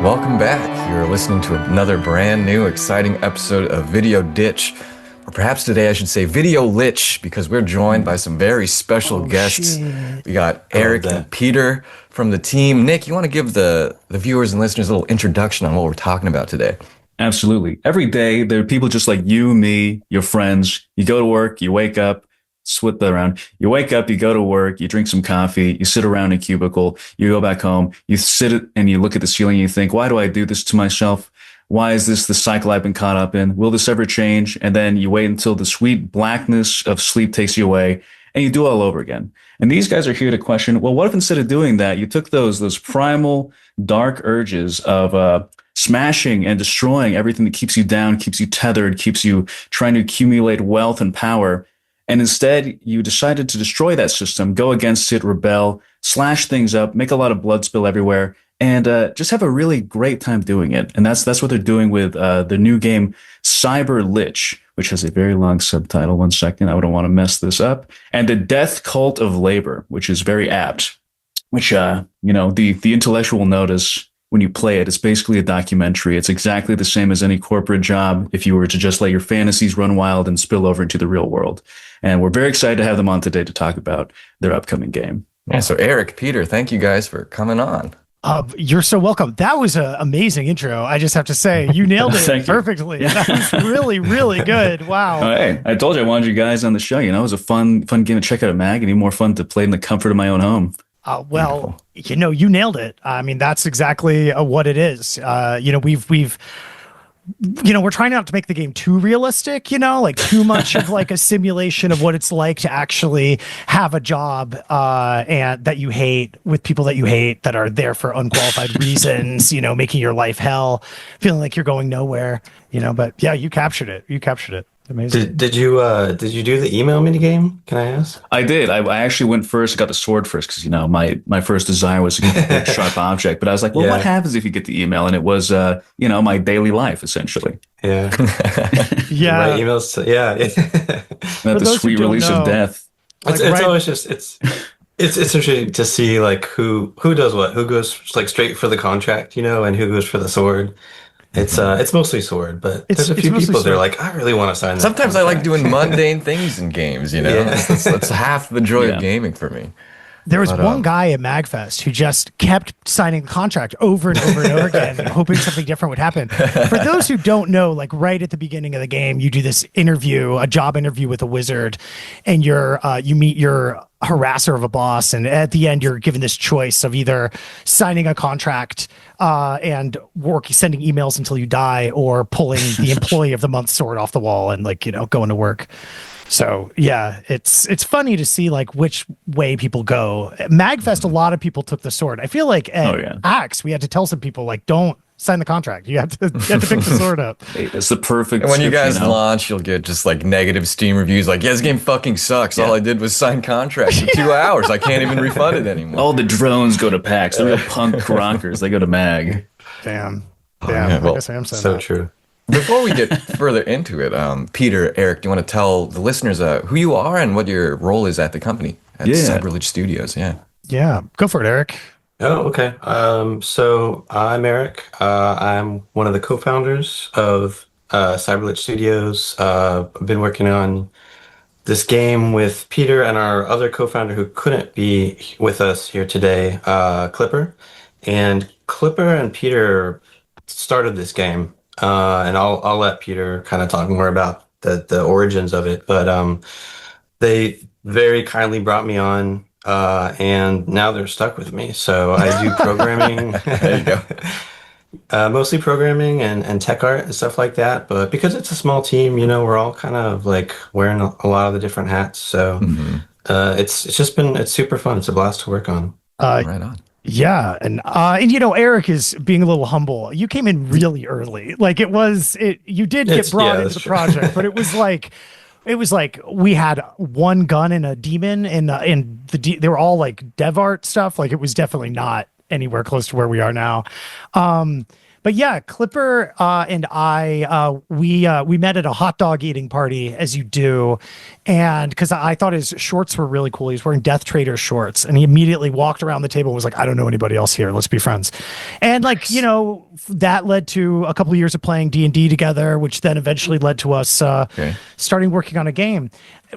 Welcome back. You're listening to another brand new, exciting episode of Video Ditch. Or perhaps today I should say Video Lich, because we're joined by some very special guests. Shit. We got Eric and Peter from the team. Nick, you want to give the viewers and listeners a little introduction on what we're talking about today? Absolutely. Every day, there are people just like you, me, your friends. You go to work, you wake up, swip around. You wake up, you go to work, you drink some coffee, you sit around in a cubicle, you go back home, you sit and you look at the ceiling and you think, why do I do this to myself? Why is this the cycle I've been caught up in? Will this ever change? And then you wait until the sweet blackness of sleep takes you away and you do it all over again. And these guys are here to question, well, what if instead of doing that, you took those primal dark urges of smashing and destroying everything that keeps you down, keeps you tethered, keeps you trying to accumulate wealth and power, and instead, you decided to destroy that system, go against it, rebel, slash things up, make a lot of blood spill everywhere, and just have a really great time doing it. And that's what they're doing with the new game, Cybrlich, which has a very long subtitle. One second, I don't want to mess this up. And the Death Cult of Labor, which is very apt, which, the intellectual notice when you play it, it's basically a documentary. It's exactly the same as any corporate job if you were to just let your fantasies run wild and spill over into the real world. And we're very excited to have them on today to talk about their upcoming game. Yeah, so Eric, Peter, thank you guys for coming on. You're so welcome. That was an amazing intro. I just have to say, you nailed it perfectly. Yeah. That was really, really good. Wow. Hey, I told you I wanted you guys on the show. It was a fun game to check out at MAG, and even more fun to play in the comfort of my own home. Well, you nailed it. I mean, that's exactly what it is. We're trying not to make the game too realistic, like too much of like a simulation of what it's like to actually have a job and that you hate with people that you hate that are there for unqualified reasons, making your life hell, feeling like you're going nowhere, but yeah, you captured it. Amazing. Did you do the email minigame? Can I ask? I did. I actually went first, got the sword first, because my first desire was to get the big sharp object. But I was like, well, what happens if you get the email? And it was my daily life essentially. Yeah. Yeah. Right, emails. Not the sweet release of death. It's always just it's interesting to see like who does what, who goes like straight for the contract, and who goes for the sword. It's mostly sword, but there's a few people that are like, I really want to sign that. Sometimes I like doing mundane things in games, That's half the joy of gaming for me. There was one guy at MagFest who just kept signing the contract over and over and over again, hoping something different would happen. For those who don't know, like right at the beginning of the game, you do this interview, a job interview with a wizard, and you meet your harasser of a boss, and at the end you're given this choice of either signing a contract and sending emails until you die, or pulling the employee of the month sword off the wall and going to work. So yeah, it's funny to see like which way people go. At MagFest, a lot of people took the sword. I feel like at Axe, we had to tell some people like, don't sign the contract. You have to pick the sword up. Hey, it's the perfect. And when you guys launch, you'll get just like negative Steam reviews like, this game fucking sucks. All I did was sign contracts in 2 hours. I can't even refund it anymore. All the drones go to PAX. The real punk rockers, they go to MAG. Damn. Yeah, well, I guess I am saying so that. true. Before we get further into it, Peter, Eric, do you want to tell the listeners who you are and what your role is at the company at Cybrlich Studios? Yeah, go for it, Eric. Oh, okay. So I'm Eric. I'm one of the co-founders of Cyberlich Studios. I've been working on this game with Peter and our other co-founder who couldn't be with us here today, Clipper. And Clipper and Peter started this game. And I'll let Peter kind of talk more about the origins of it. But they very kindly brought me on. And now they're stuck with me. So I do programming. There you go. Mostly programming and tech art and stuff like that. But because it's a small team, we're all kind of like wearing a lot of the different hats. So it's super fun. It's a blast to work on. Right on. Yeah, and Eric is being a little humble. You came in really early. Like you did get brought into the project, but it was like we had one gun and a demon, and they were all like dev art stuff. Like it was definitely not anywhere close to where we are now. But yeah, Clipper and I we met at a hot dog eating party, as you do, and because I thought his shorts were really cool. He was wearing Death Trader shorts, and he immediately walked around the table and was like, "I don't know anybody else here. Let's be friends." And like, you know, that led to a couple of years of playing D&D together, which then eventually led to us starting working on a game.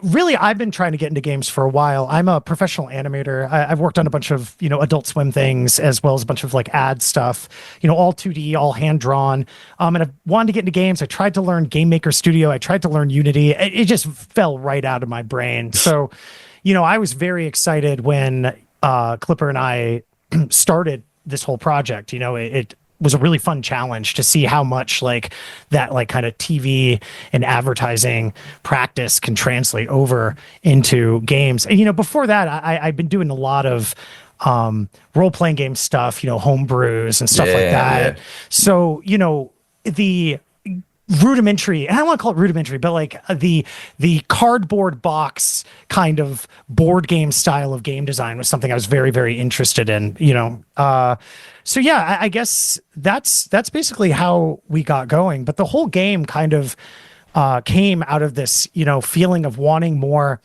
Really, I've been trying to get into games for a while. I'm a professional animator. I've worked on a bunch of, you know, Adult Swim things, as well as a bunch of like ad stuff, you know, all 2D, all hand drawn. And I wanted to get into games. I tried to learn Game Maker Studio. I tried to learn Unity. It just fell right out of my brain. So, you know, I was very excited when Clipper and I started this whole project. You know, it was a really fun challenge to see how much like that like kind of TV and advertising practice can translate over into games. And, you know, before that, I've been doing a lot of role-playing game stuff, you know, home brews and stuff like that. So, you know, the rudimentary, and I don't want to call it rudimentary, but like the cardboard box kind of board game style of game design was something I was very, very interested in, you know. So yeah, I guess that's basically how we got going. But the whole game kind of came out of this, you know, feeling of wanting more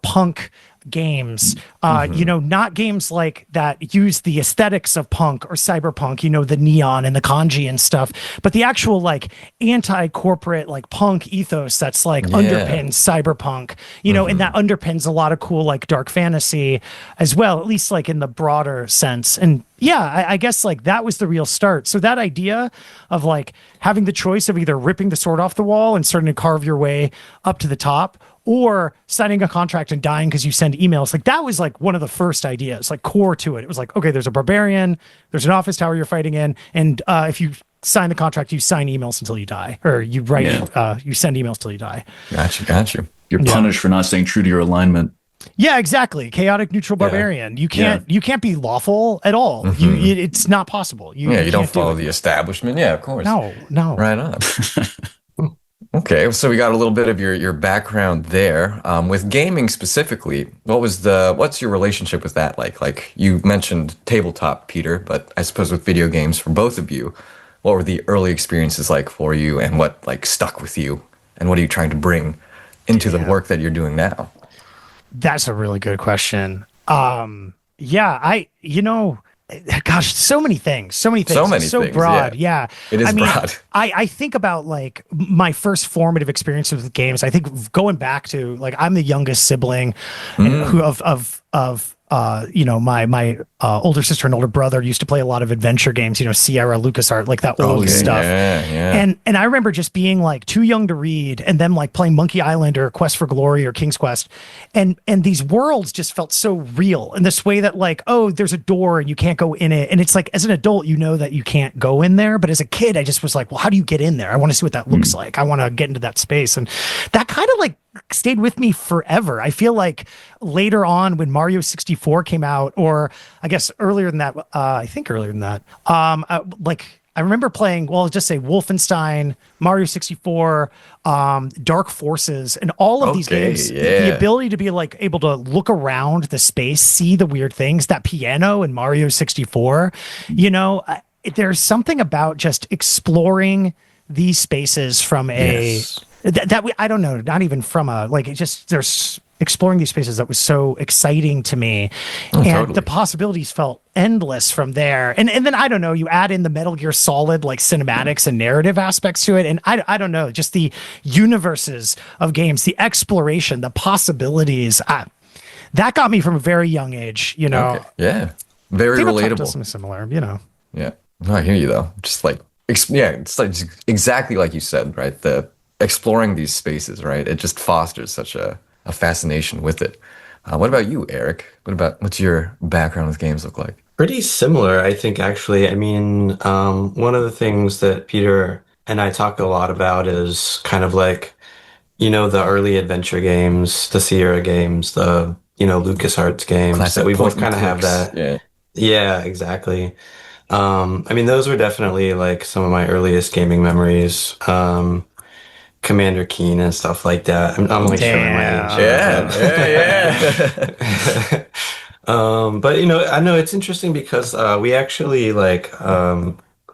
punk games, you know, not games like that use the aesthetics of punk or cyberpunk, you know, the neon and the kanji and stuff, but the actual like anti-corporate like punk ethos that's like underpins cyberpunk, you know, and that underpins a lot of cool like dark fantasy as well, at least like in the broader sense. And yeah, I guess like that was the real start. So that idea of like having the choice of either ripping the sword off the wall and starting to carve your way up to the top, or signing a contract and dying because you send emails. Like that was like one of the first ideas, like core to it. It was like, okay, there's a barbarian, there's an office tower you're fighting in, and if you sign the contract, you sign emails until you die, or you write, you send emails till you die. Gotcha. You're punished for not staying true to your alignment. Yeah, exactly. Chaotic neutral barbarian. You can't be lawful at all. It's not possible. You don't follow the establishment. Yeah, of course. No. Right on. Okay, so we got a little bit of your background there. With gaming specifically, what's your relationship with that like? Like you mentioned tabletop, Peter, but I suppose with video games for both of you, what were the early experiences like for you, and what like stuck with you, and what are you trying to bring into the work that you're doing now? That's a really good question. Gosh, so many things, so broad. Yeah. It is broad. I think about like my first formative experiences with games. I think going back to like, I'm the youngest sibling you know, my older sister and older brother used to play a lot of adventure games, you know, Sierra, LucasArts, like that old stuff. Yeah. And I remember just being like too young to read, and them like playing Monkey Island or Quest for Glory or King's Quest. And these worlds just felt so real in this way that like, oh, there's a door and you can't go in it. And it's like, as an adult, you know that you can't go in there. But as a kid, I just was like, well, how do you get in there? I want to see what that looks like. I want to get into that space. And that kind of like stayed with me forever. I feel like later on when Mario 64 came out, or I guess earlier than that, like I remember playing, well, I'll just say Wolfenstein, Mario 64, Dark Forces, and all of these games, the ability to be like able to look around the space, see the weird things, that piano in Mario 64, you know, there's something about just exploring these spaces from I don't know, not even from a, like, it just, there's exploring these spaces that was so exciting to me. The possibilities felt endless from there. And then, I don't know, you add in the Metal Gear Solid, like cinematics and narrative aspects to it. And I don't know, just the universes of games, the exploration, the possibilities, that got me from a very young age, you know? Okay. Yeah. Very relatable. Something similar, you know? Yeah. No, I hear you though. Just like, it's like exactly like you said, right? The exploring these spaces, right? It just fosters such a fascination with it. What about you, Eric? What's your background with games look like? Pretty similar, I think, actually. I mean, one of the things that Peter and I talk a lot about is kind of like, you know, the early adventure games, the Sierra games, the, you know, LucasArts games. Classic that we both point kind of and have clicks. that. Yeah, exactly. I mean, those were definitely like some of my earliest gaming memories. Commander Keen and stuff like that. I'm like showing my age. Yeah. But you know, I know it's interesting because we actually like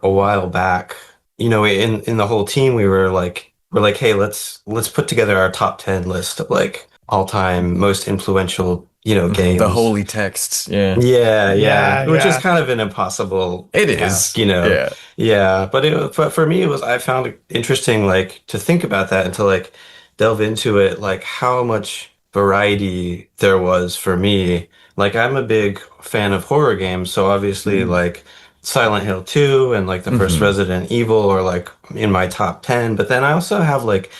a while back, in the whole team, we're like, hey, let's put together our top 10 list of like all-time most influential, The games. holy texts. Yeah. Yeah, yeah, Yeah, which is yeah. kind of an impossible It task, is. Yeah. Yeah, but for me, I found it interesting, like to think about that and to like delve into it, like how much variety there was for me. Like I'm a big fan of horror games, so obviously Mm. like Silent Hill 2 and like the first Hmm. Resident Evil are like in my top 10, but then I also have like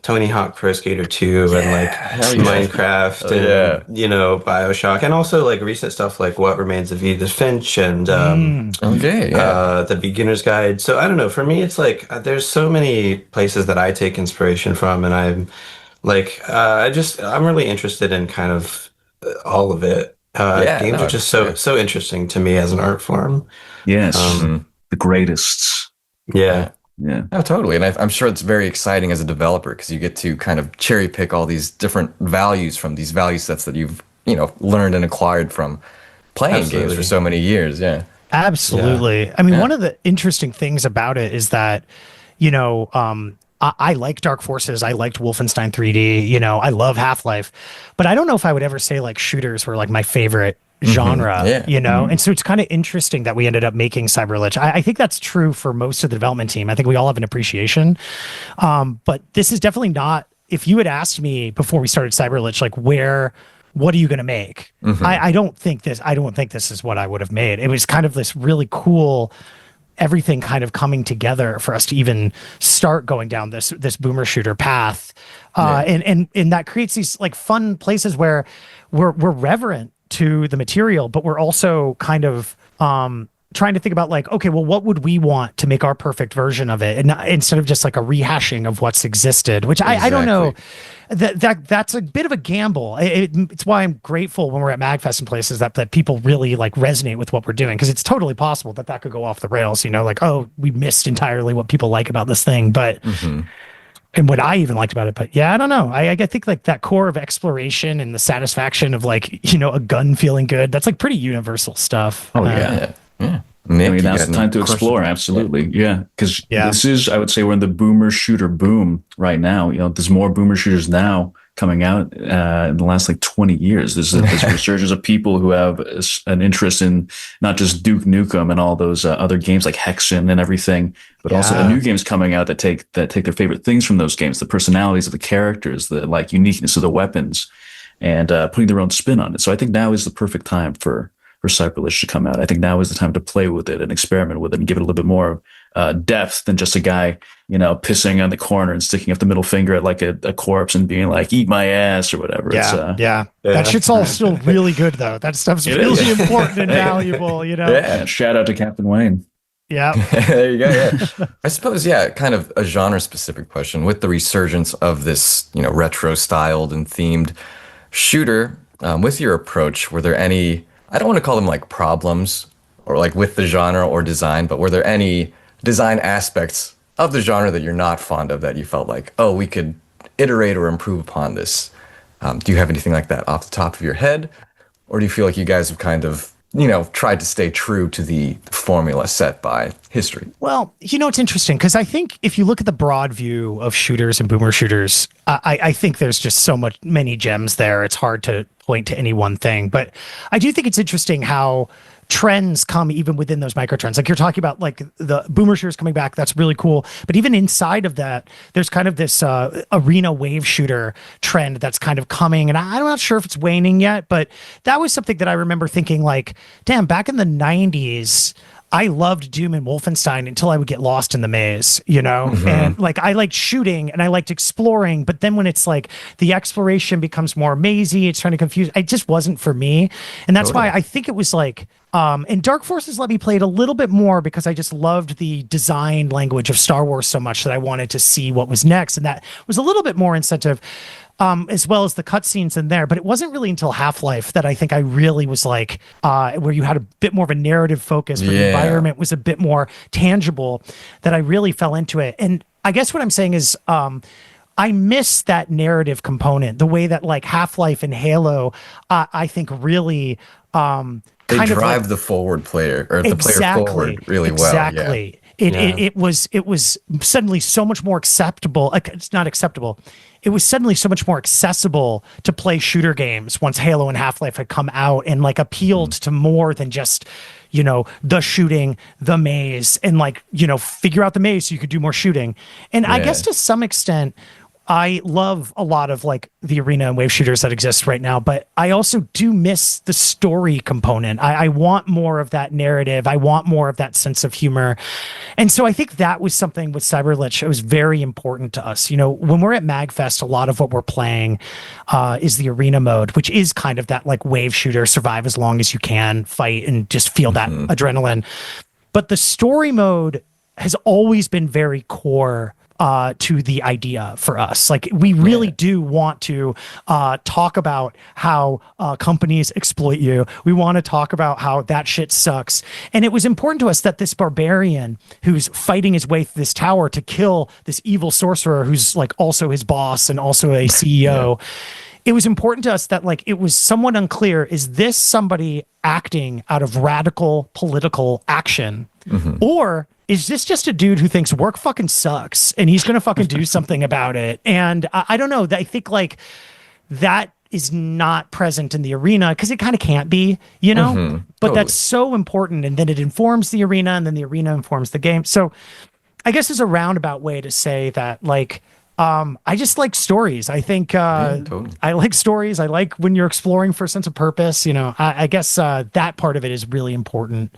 Tony Hawk Pro Skater 2 and like Yeah. Hell yeah. Minecraft Oh, yeah. and BioShock and also like recent stuff like What Remains of Edith Finch and Mm. Okay. Yeah. The Beginner's Guide. So I don't know, for me it's like there's so many places that I take inspiration from and I'm like I'm really interested in kind of all of it. Yeah. Games are No, just for sure. so interesting to me as an art form. Yes, Um Hmm. the greatest. yeah. Yeah. Yeah. Oh, totally. And I'm sure it's very exciting as a developer because you get to kind of cherry pick all these different values from these value sets that you've, learned and acquired from playing games for Absolutely. so many years. Yeah. Yeah. Absolutely. I mean, Yeah. one of the interesting things about it is that, I like Dark Forces. I liked Wolfenstein 3D. I love Half-Life, but I don't know if I would ever say like shooters were like my favorite genre, Yeah. And so it's kind of interesting that we ended up making Cyberlich. I think that's true for most of the development team. I think we all have an appreciation. But this is definitely not, if you had asked me before we started Cyberlich, like what are you going to make? I don't think this is what I would have made. It was kind of this really cool, everything kind of coming together for us to even start going down this boomer shooter path. Yeah. And that creates these like fun places where we're reverent to the material, but we're also kind of trying to think about like, okay, well, what would we want to make our perfect version of it, and instead of just like a rehashing of what's existed, which I don't know. Exactly. That's a bit of a gamble. It's why I'm grateful when we're at MagFest and places that people really like resonate with what we're doing, because it's totally possible that could go off the rails. Like, oh, we missed entirely what people like about this thing, but Hmm. and what I even liked about it. But yeah, I don't know. I think like that core of exploration and the satisfaction of like a gun feeling good. That's like pretty universal stuff. Oh, yeah. Yeah. Yeah. I Nick, mean, you now's got the any time to explore. questions? Absolutely. Yeah. Because Yeah. this is, I would say, we're in the boomer shooter boom right now. There's more boomer shooters now coming out in the last like 20 years. There's a resurgence of people who have an interest in not just Duke Nukem and all those other games like Hexen and everything, but also the Yeah. new games coming out that take their favorite things from those games, the personalities of the characters, the like uniqueness of the weapons, and putting their own spin on it. So I think now is the perfect time for Cyberlich to come out. I think now is the time to play with it and experiment with it and give it a little bit more depth than just a guy, pissing on the corner and sticking up the middle finger at like a corpse and being like, "Eat my ass" or whatever. Yeah, yeah. Yeah. That shit's all still really good though. That stuff's It really is. important and valuable. Yeah. Shout out to Captain Wayne. Yeah. There you go. Yeah. I suppose, yeah, kind of a genre specific question with the resurgence of this, retro styled and themed shooter. With your approach, were there any, I don't want to call them like problems or like with the genre or design, but were there any design aspects of the genre that you're not fond of that you felt like, oh, we could iterate or improve upon this? Do you have anything like that off the top of your head? Or do you feel like you guys have kind of, tried to stay true to the formula set by history? Well, it's interesting because I think if you look at the broad view of shooters and boomer shooters, I think there's just many gems there. It's hard to point to any one thing, but I do think it's interesting how trends come even within those micro trends. Like you're talking about like the boomer shooters coming back. That's really cool. But even inside of that, there's kind of this arena wave shooter trend that's kind of coming. And I'm not sure if it's waning yet, but that was something that I remember thinking like, damn, back in the 90s, I loved Doom and Wolfenstein until I would get lost in the maze, and like I liked shooting and I liked exploring. But then when it's like the exploration becomes more mazy, it's trying to confuse, it just wasn't for me. And that's why I think it was like, and Dark Forces let me play it a little bit more because I just loved the design language of Star Wars so much that I wanted to see what was next. And that was a little bit more incentive. As well as the cutscenes in there. But it wasn't really until Half-Life that I think I really was like, where you had a bit more of a narrative focus, where the environment was a bit more tangible, that I really fell into it. And I guess what I'm saying is, I miss that narrative component, the way that like Half-Life and Halo, I think really, They kind of drive like, the forward player or the player exactly, forward really well. exactly. Yeah. It was suddenly so much more acceptable. Like, it's not acceptable. It was suddenly so much more accessible to play shooter games once Halo and Half-Life had come out, and like appealed to more than just, the shooting, the maze, and like, figure out the maze so you could do more shooting. And I guess to some extent, I love a lot of like the arena and wave shooters that exist right now, but I also do miss the story component. I want more of that narrative. I want more of that sense of humor. And so I think that was something with Cyberlich. It was very important to us. When we're at MagFest, a lot of what we're playing is the arena mode, which is kind of that like wave shooter, survive as long as you can, fight, and just feel that adrenaline. But the story mode has always been core core to the idea for us. Like, we really do want to talk about how companies exploit you. We want to talk about how that shit sucks. And it was important to us that this barbarian who's fighting his way through this tower to kill this evil sorcerer who's like also his boss and also a CEO. It was important to us that like it was somewhat unclear, is this somebody acting out of radical political action, or is this just a dude who thinks work fucking sucks and he's gonna fucking do something about it? And I don't know. I think like that is not present in the arena because it kind of can't be, but that's so important, and then it informs the arena, and then the arena informs the game. So I guess it's a roundabout way to say that like I just like stories. I think I like stories. I like when you're exploring for a sense of purpose. I guess that part of it is really important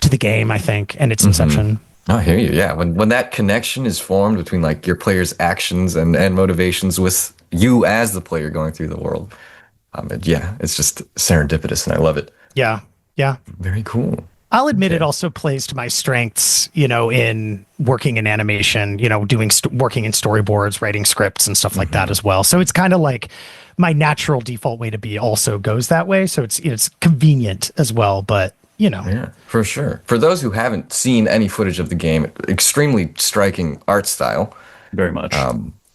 to the game, I think, and its inception. I hear you. Yeah, when that connection is formed between like your player's actions and motivations with you as the player going through the world, it's just serendipitous, and I love it. Yeah. Very cool. I'll admit it also plays to my strengths, in working in animation, working in storyboards, writing scripts and stuff like that as well. So it's kind of like my natural default way to be also goes that way. So it's convenient as well, but Yeah, for sure. For those who haven't seen any footage of the game, extremely striking art style. Very much. It's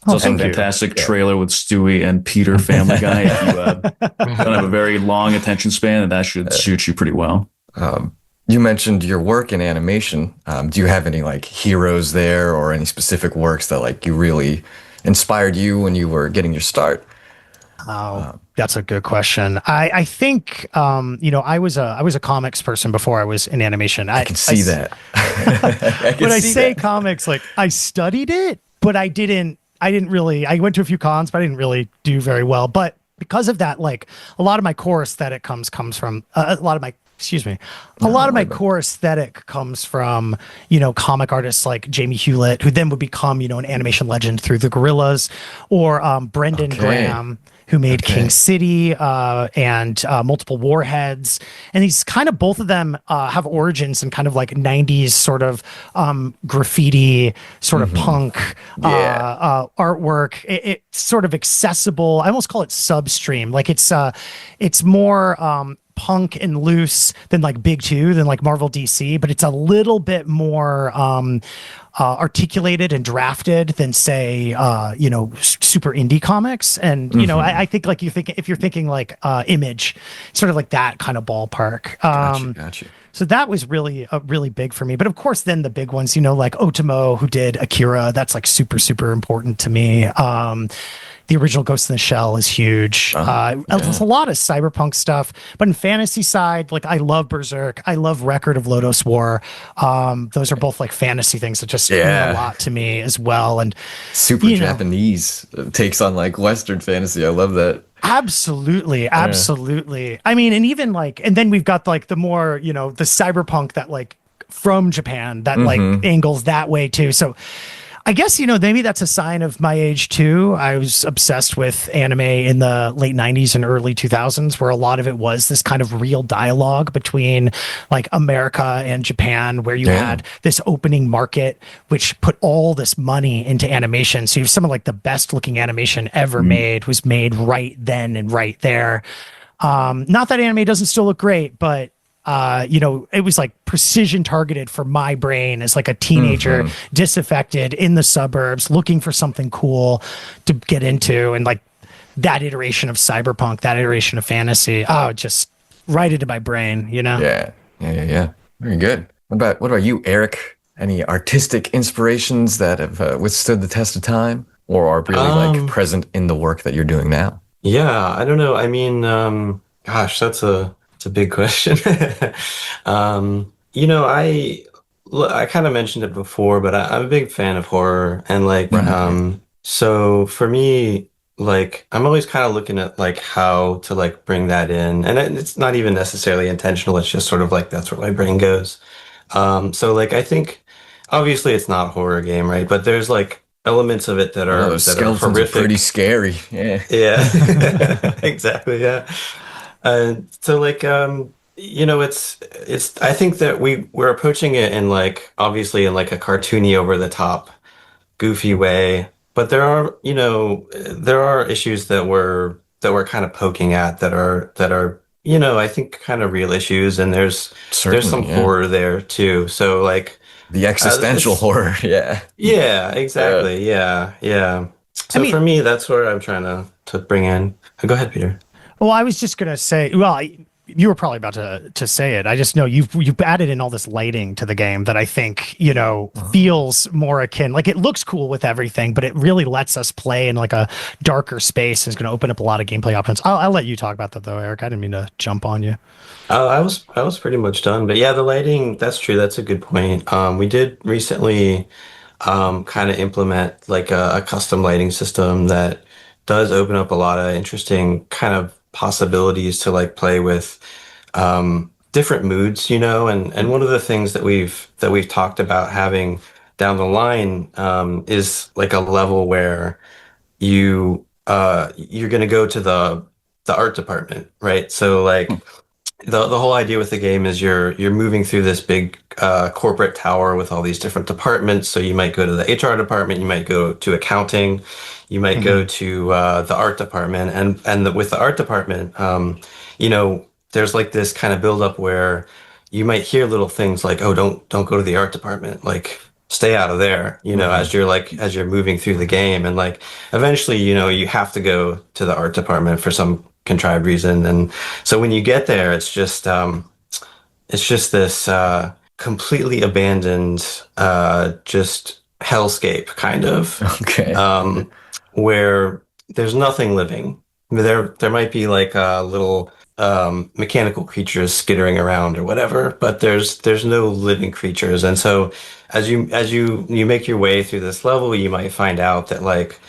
also a thank you. fantastic trailer with Stewie and Peter, Family Guy. If you don't have a very long attention span, that should suit you pretty well. You mentioned your work in animation. Do you have any like heroes there, or any specific works that like you really inspired you when you were getting your start? Oh, that's a good question. I think I was a comics person before I was in animation. I can see that. When I say comics, like I studied it, but I didn't really. I went to a few cons, but I didn't really do very well. But because of that, like a lot of my core aesthetic comes from a lot of my core aesthetic comes from, comic artists like Jamie Hewlett, who then would become, an animation legend through the Gorillas, or Brendan Graham, who made King City and multiple Warheads. And these kind of, both of them have origins in kind of like 90s sort of graffiti, sort of punk artwork. It's sort of accessible. I almost call it substream. Like it's more punk and loose than like Big Two, than like Marvel DC, but it's a little bit more articulated and drafted than say super indie comics. And I think like if you're thinking like Image, sort of like that kind of ballpark. Gotcha. So that was really big for me. But of course, then the big ones, like Otomo, who did Akira, that's like super, super important to me. The original Ghost in the Shell is huge. There's a lot of cyberpunk stuff, but in fantasy side, like I love Berserk. I love Record of Lodoss War. Those are both like fantasy things that just mean a lot to me as well. And super Japanese takes on like Western fantasy. I love that. Absolutely. I mean, and even like, and then we've got like the more, the cyberpunk that like from Japan that like angles that way too. So I guess, maybe that's a sign of my age too. I was obsessed with anime in the late 90s and early 2000s, where a lot of it was this kind of real dialogue between like America and Japan, where you had this opening market, which put all this money into animation. So you have some of like the best looking animation ever made was made right then and right there. Not that anime doesn't still look great, but it was like precision targeted for my brain as like a teenager, disaffected in the suburbs, looking for something cool to get into. And like that iteration of cyberpunk, that iteration of fantasy, just right into my brain, Yeah. Very good. What about you, Eric? any artistic inspirations that have withstood the test of time, or are really like Um, present in the work that you're doing now? yeah, I don't know. I mean, gosh, that's a big question. You know, I kind of mentioned it before, but I'm a big fan of horror, and like, Right. Yeah. so for me, like, I'm always kind of looking at like how to like bring that in, and it's not even necessarily intentional. It's just sort of like that's where my brain goes. So like, I think obviously it's not a horror game, right? But there's like elements of it Oh, those that are skeletons are pretty horrific. scary. Yeah. Yeah, exactly. Yeah. So like you know it's I think that we're approaching it in like obviously in like a cartoony over the top goofy way, but there are you know there are issues that we're kind of poking at that are you know I think kind of real issues, and there's some Certainly. Yeah. horror there too. So like The existential it's horror. Yeah. yeah, Uh, exactly. Yeah, yeah. I So mean, for me that's where I'm trying to bring in. Go ahead, Peter. well, I was just gonna say, well, you were probably about to say it. I just know you've added in all this lighting to the game that I think feels more akin. Like it looks cool with everything, but it really lets us play in like a darker space. And is going to open up a lot of gameplay options. I'll let you talk about that though, Eric. I didn't mean to jump on you. I was pretty much done, but yeah, the lighting, that's true. That's a good point. We did recently kind of implement like a custom lighting system that does open up a lot of interesting kind of possibilities to like play with different moods, you know, and one of the things that we've talked about having down the line is like a level where you're gonna go to the art department, right? So like the whole idea with the game is you're moving through this big corporate tower with all these different departments. So you might go to the HR department, you might go to accounting, you might go Mhm. to the art department, with the art department, you know, there's like this kind of buildup where you might hear little things like, "Oh, don't go to the art department," like stay out of there, you know, right. as you're moving through the game, and like eventually, you know, you have to go to the art department for some contrived reason, and so when you get there, it's just this completely abandoned, just hellscape kind of, Okay. um, where there's nothing living. There might be like little mechanical creatures skittering around or whatever, but there's no living creatures. And so you make your way through this level, you might find out that like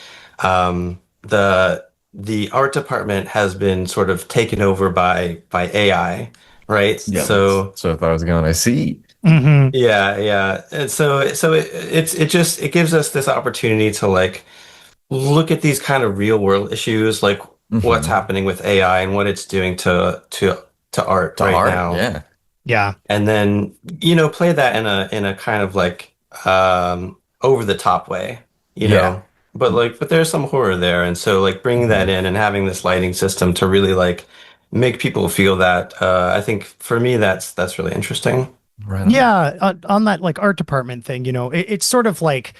the art department has been sort of taken over by AI, right? Yeah. So So if I was going, I see. Mhm. yeah, yeah. And so it gives us this opportunity to like look at these kind of real world issues, like what's Hmm. happening with AI and what it's doing to art To right art. now. Yeah. Yeah. And then, you know, play that in a kind of like over the top way, you Yeah. know. But there's some horror there. And so like bringing that Mhm. in and having this lighting system to really like make people feel that, I think for me that's really interesting. Right on. Yeah, on that like art department thing, it's sort of like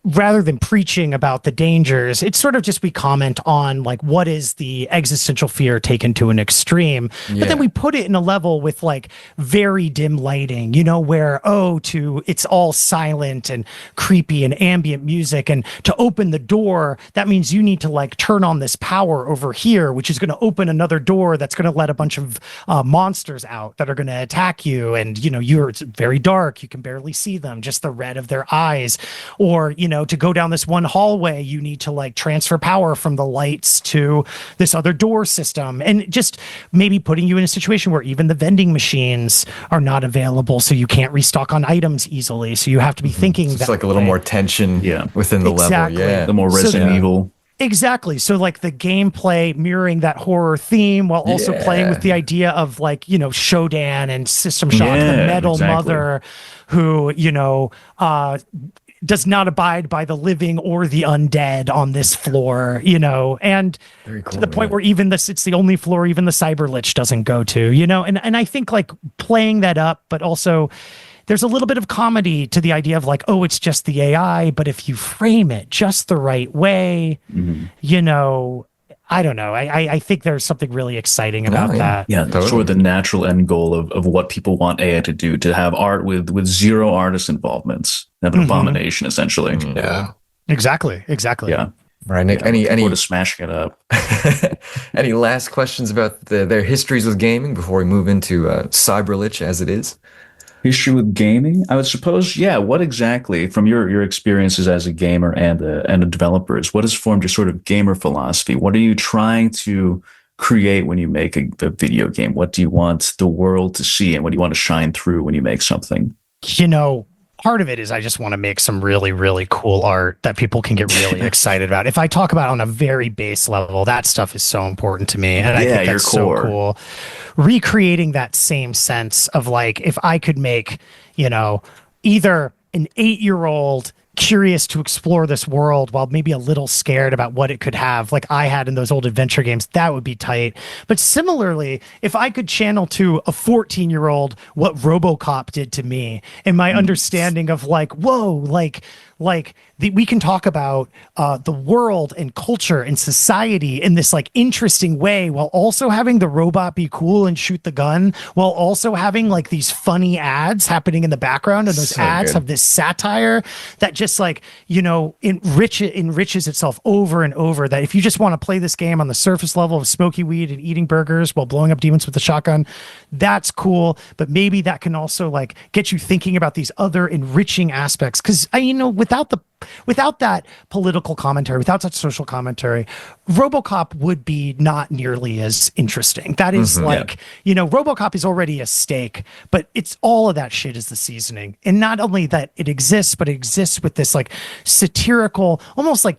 rather than preaching about the dangers, it's sort of just we comment on like what is the existential fear taken to an extreme. But then Yeah. we put it in a level with like very dim lighting, where it's all silent and creepy and ambient music. And to open the door, that means you need to like turn on this power over here, which is going to open another door that's going to let a bunch of monsters out that are going to attack you. And it's very dark, you can barely see them, just the red of their eyes. Or to go down this one hallway, you need to like transfer power from the lights to this other door system, and just maybe putting you in a situation where even the vending machines are not available, so you can't restock on items easily, so you have to be Mhm. thinking So it's that like a little way. more tension Yeah. within the level. Exactly. Yeah. The more So Resident Yeah. Evil. Exactly. So like the gameplay mirroring that horror theme while also playing with Yeah. the idea of like, Shodan and System Shock, the Yeah, Metal exactly. Mother, who, does not abide by the living or the undead on this floor, and Very to cool. the point Yeah. where it's the only floor even the Cyberlich doesn't go to, and I think like playing that up, but also there's a little bit of comedy to the idea of like, oh, it's just the AI, but if you frame it just the right way, Mhm. you know, I don't know. I think there's something really exciting about that. Yeah, Totally. sort of the natural end goal of what people want AI to do, to have art with zero artist involvements, have an abomination essentially. Yeah. Exactly. Yeah, Right, Nick. yeah, Any looking forward to smashing it up. any last questions about their histories with gaming before we move into Cyberlich as it is? History with gaming, I would suppose. Yeah, what exactly from your experiences as a gamer and a developer is what has formed your sort of gamer philosophy? What are you trying to create when you make a video game? What do you want the world to see, and what do you want to shine through when you make something? You know, part of it is I just want to make some really, really cool art that people can get really excited about. If I talk about on a very base level, that stuff is so important to me. And I Yeah, think your that's so core. cool. Recreating that same sense of like, if I could make, either an 8-year-old curious to explore this world while maybe a little scared about what it could have, like I had in those old adventure games, that would be tight. But similarly, if I could channel to a 14-year-old what RoboCop did to me and my understanding of like, whoa, we can talk about the world and culture and society in this like interesting way while also having the robot be cool and shoot the gun, while also having like these funny ads happening in the background, and those So ads good. have this satire that just like enriches itself over and over. That if you just want to play this game on the surface level of smoky weed and eating burgers while blowing up demons with a shotgun, that's cool. But maybe that can also like get you thinking about these other enriching aspects, because without that political commentary, without that social commentary, RoboCop would be not nearly as interesting. That is RoboCop is already a steak, but it's all of that shit is the seasoning. And not only that it exists, but it exists with this like satirical, almost like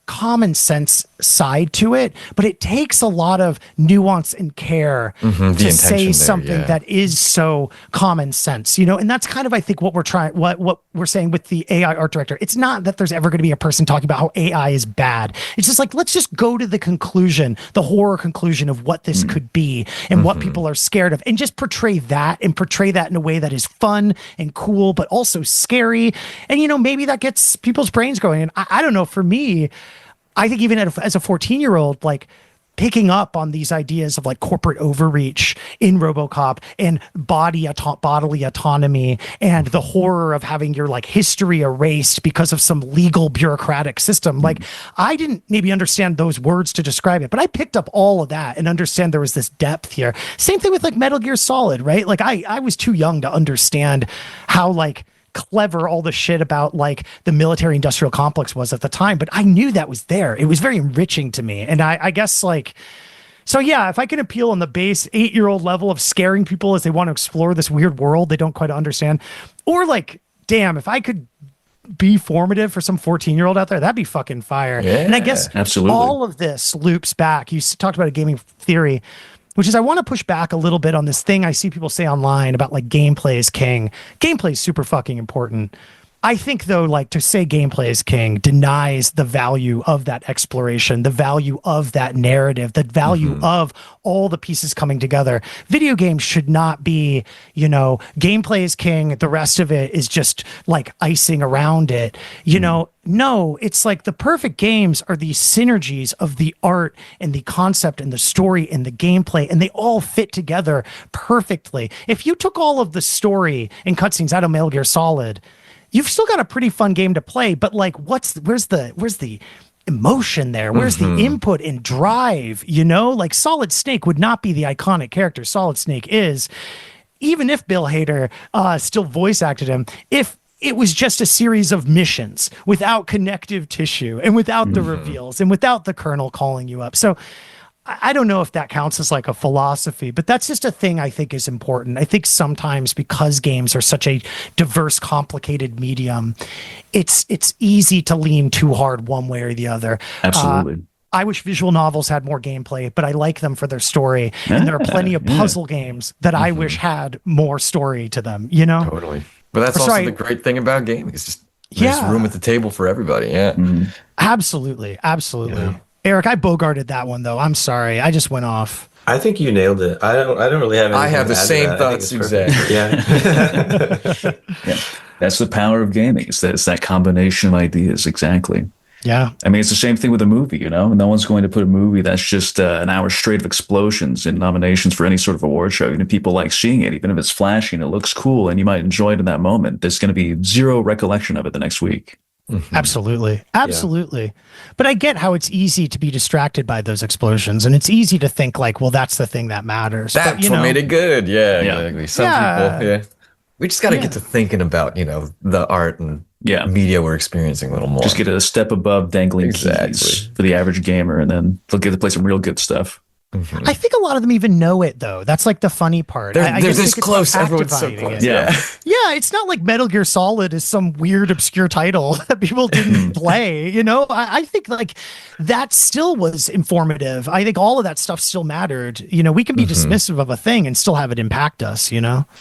common sense side to it, but it takes a lot of nuance and care to intention say there, something yeah. that is so common sense, and that's kind of, I think, what we're saying with the AI art director. It's not that there's ever going to be a person talking about how AI is bad. It's just like, let's just go to the conclusion, the horror conclusion of what this could be and what people are scared of, and just portray that in a way that is fun and cool, but also scary. And, maybe that gets people's brains going. And I don't know, for me, I think even as a 14-year-old, like picking up on these ideas of like corporate overreach in RoboCop and bodily autonomy and the horror of having your like history erased because of some legal bureaucratic system. Like I didn't maybe understand those words to describe it, but I picked up all of that and understand there was this depth here. Same thing with like Metal Gear Solid, right? Like I was too young to understand how like clever all the shit about like the military industrial complex was at the time, but I knew that was there. It was very enriching to me. And I guess like, so yeah, if I can appeal on the base 8-year-old level of scaring people as they want to explore this weird world they don't quite understand, or like, damn, if I could be formative for some 14-year-old out there, that'd be fucking fire. Yeah, and I guess absolutely. all of this loops back. You talked about a gaming theory, which is I want to push back a little bit on this thing I see people say online about like gameplay is king. Gameplay is super fucking important. I think though, like to say gameplay is king denies the value of that exploration, the value of that narrative, the value of all the pieces coming together. Video games should not be, gameplay is king. The rest of it is just like icing around it. No, it's like the perfect games are these synergies of the art and the concept and the story and the gameplay, and they all fit together perfectly. If you took all of the story and cutscenes out of Metal Gear Solid, you've still got a pretty fun game to play, but like where's the emotion there? Where's the input and drive? Like Solid Snake would not be the iconic character Solid Snake is, even if Bill Hader still voice acted him, if it was just a series of missions without connective tissue and without the reveals and without the Colonel calling you up. So I don't know if that counts as like a philosophy, but that's just a thing I think is important. I think sometimes because games are such a diverse, complicated medium, it's easy to lean too hard one way or the other. Absolutely. I wish visual novels had more gameplay, but I like them for their story. And there are plenty of puzzle games that I wish had more story to them, Totally. But that's also Sorry. the great thing about gaming. It's just there's room at the table for everybody. Yeah. Absolutely. Yeah. Eric, I bogarted that one though. I'm sorry. I just went off. I think you nailed it. I don't really have anything I have the to add to same that. I think thoughts it's perfect. exactly. Yeah. Yeah, that's the power of gaming. It's that combination of ideas. Exactly. Yeah. I mean, it's the same thing with a movie, you know? No one's going to put a movie that's just an hour straight of explosions in nominations for any sort of award show. You know, people like seeing it, even if it's flashy and it looks cool and you might enjoy it in that moment. There's going to be zero recollection of it the next week. Absolutely. Absolutely. But I get how it's easy to be distracted by those explosions, and it's easy to think like, well, that's the thing that matters. That's but, you what know, made it good. Yeah, Yeah. exactly. Some Yeah. people, yeah. We just got to Yeah. get to thinking about, the art and Yeah. media we're experiencing a little more. Just get a step above dangling Exactly. keys for the average gamer, and then they'll get to play some real good stuff. I think a lot of them even know it, though. That's like the funny part. They're I just this think it's close. Everyone's so activating close. it. Yeah. Yeah, it's not like Metal Gear Solid is some weird obscure title that people didn't play. I think like that still was informative. I think all of that stuff still mattered. We can be dismissive of a thing and still have it impact us.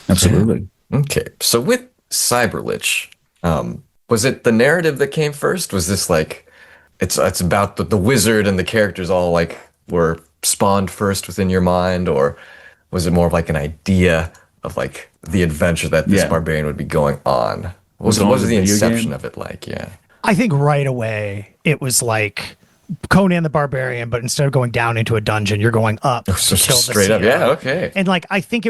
Absolutely. Okay. So with Cyberlich, was it the narrative that came first? Was this like it's about the wizard and the characters all like were spawned first within your mind, or was it more of like an idea of like the adventure that this barbarian would be going on? What was the inception of it like? Yeah. I think right away it was like Conan the Barbarian, but instead of going down into a dungeon, you're going up to So kill the straight up. CEO. Yeah. Okay. And like, I think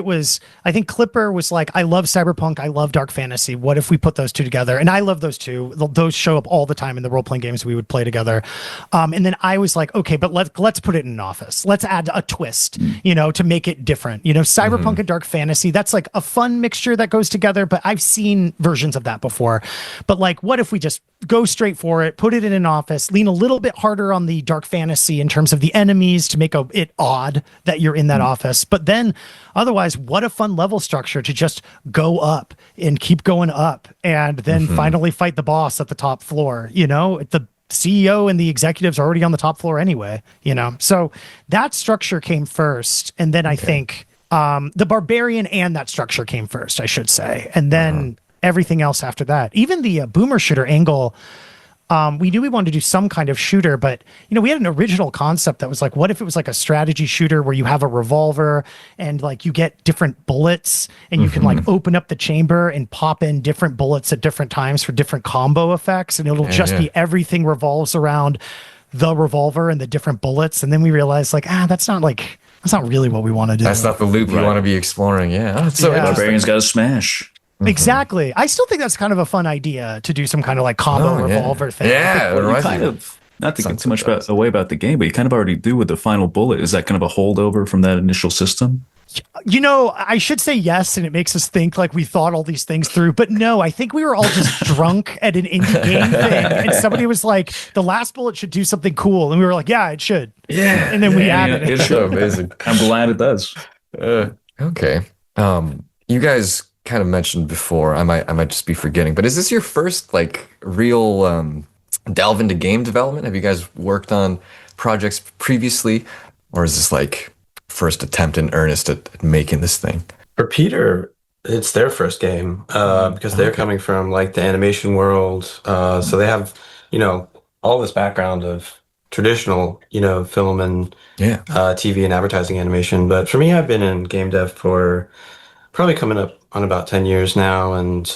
Clipper was like, I love cyberpunk, I love dark fantasy. What if we put those two together? And I love those two. Those show up all the time in the role playing games we would play together. And then I was like, okay, but let's put it in an office. Let's add a twist, to make it different. Cyberpunk and dark fantasy. That's like a fun mixture that goes together. But I've seen versions of that before. But like, what if we just go straight for it, put it in an office, lean a little bit harder on the dark fantasy in terms of the enemies to make it odd that you're in that office. But then otherwise, what a fun level structure to just go up and keep going up and then finally fight the boss at the top floor. The CEO and the executives are already on the top floor anyway, So that structure came first. And then I think the barbarian and that structure came first, I should say. And then everything else after that, even the boomer shooter angle, we knew we wanted to do some kind of shooter, but we had an original concept that was like, what if it was like a strategy shooter where you have a revolver and like you get different bullets and you can like open up the chamber and pop in different bullets at different times for different combo effects, and it'll be everything revolves around the revolver and the different bullets. And then we realized like, that's not really what we want to do. That's not the loop you want to be exploring. Yeah. Oh, that's so interesting. Barbarian's got to smash. Exactly. I still think that's kind of a fun idea to do some kind of like combo revolver thing. Yeah, You kind of, not to get too much away about the game, but you kind of already do with the final bullet. Is that kind of a holdover from that initial system? I should say yes, and it makes us think like we thought all these things through. But no, I think we were all just drunk at an indie game thing, and somebody was like, "The last bullet should do something cool," and we were like, "Yeah, it should." Yeah, and then we added it. It's so amazing. I'm glad it does. Okay. You guys kind of mentioned before, I might just be forgetting, but is this your first like real delve into game development? Have you guys worked on projects previously, or is this like first attempt in earnest at making this thing? For Peter, it's their first game because they're coming from like the animation world. So they have, all this background of traditional, film and TV and advertising animation. But for me, I've been in game dev for probably coming up on about 10 years now. And